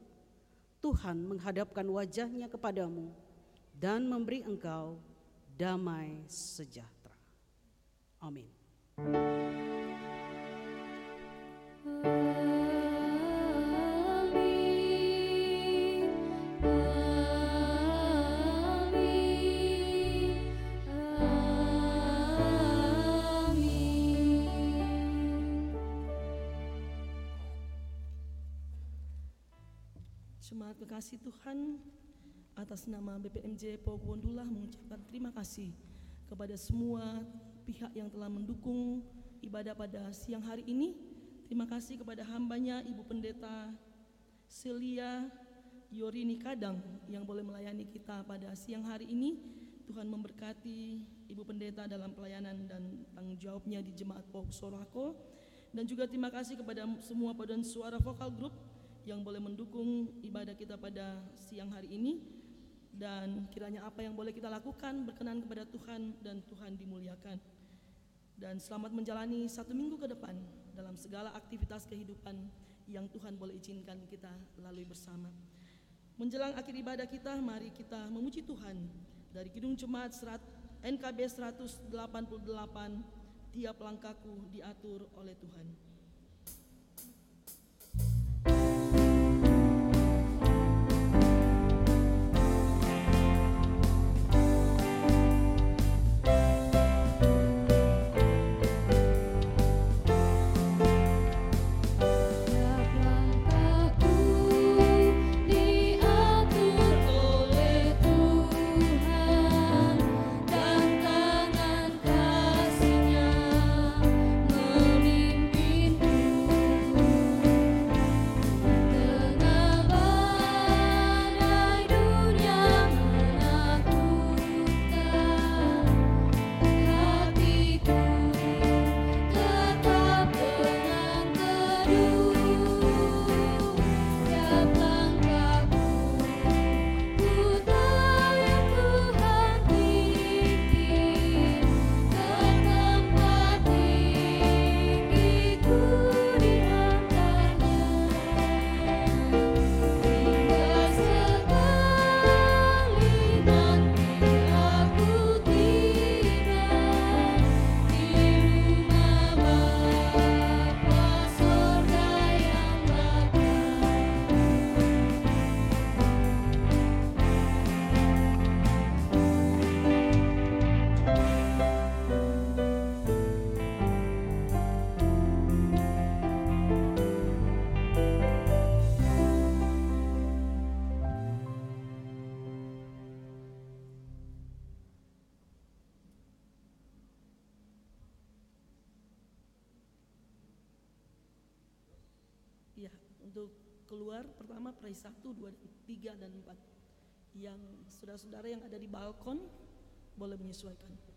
Tuhan menghadapkan wajah-Nya kepadamu dan memberi engkau damai sejahtera. Amin. Jemaat kekasih Tuhan, atas nama BPMJ Pokowondulah mengucapkan terima kasih kepada semua pihak yang telah mendukung ibadah pada siang hari ini. Terima kasih kepada hambanya Ibu Pendeta Celia Yorini Kadang yang boleh melayani kita pada siang hari ini. Tuhan memberkati Ibu Pendeta dalam pelayanan dan tanggung jawabnya di Jemaat Pok Sorako. Dan juga terima kasih kepada semua paduan suara vokal group yang boleh mendukung ibadah kita pada siang hari ini. Dan kiranya apa yang boleh kita lakukan berkenan kepada Tuhan dan Tuhan dimuliakan. Dan selamat menjalani 1 minggu ke depan dalam segala aktivitas kehidupan yang Tuhan boleh izinkan kita lalui bersama. Menjelang akhir ibadah kita, mari kita memuji Tuhan dari Kidung Jemaat NKB 188 setiap langkahku diatur oleh Tuhan. Ya, untuk keluar pertama praise 1, 2, 3, dan 4. Yang saudara-saudara yang ada di balkon boleh menyesuaikan.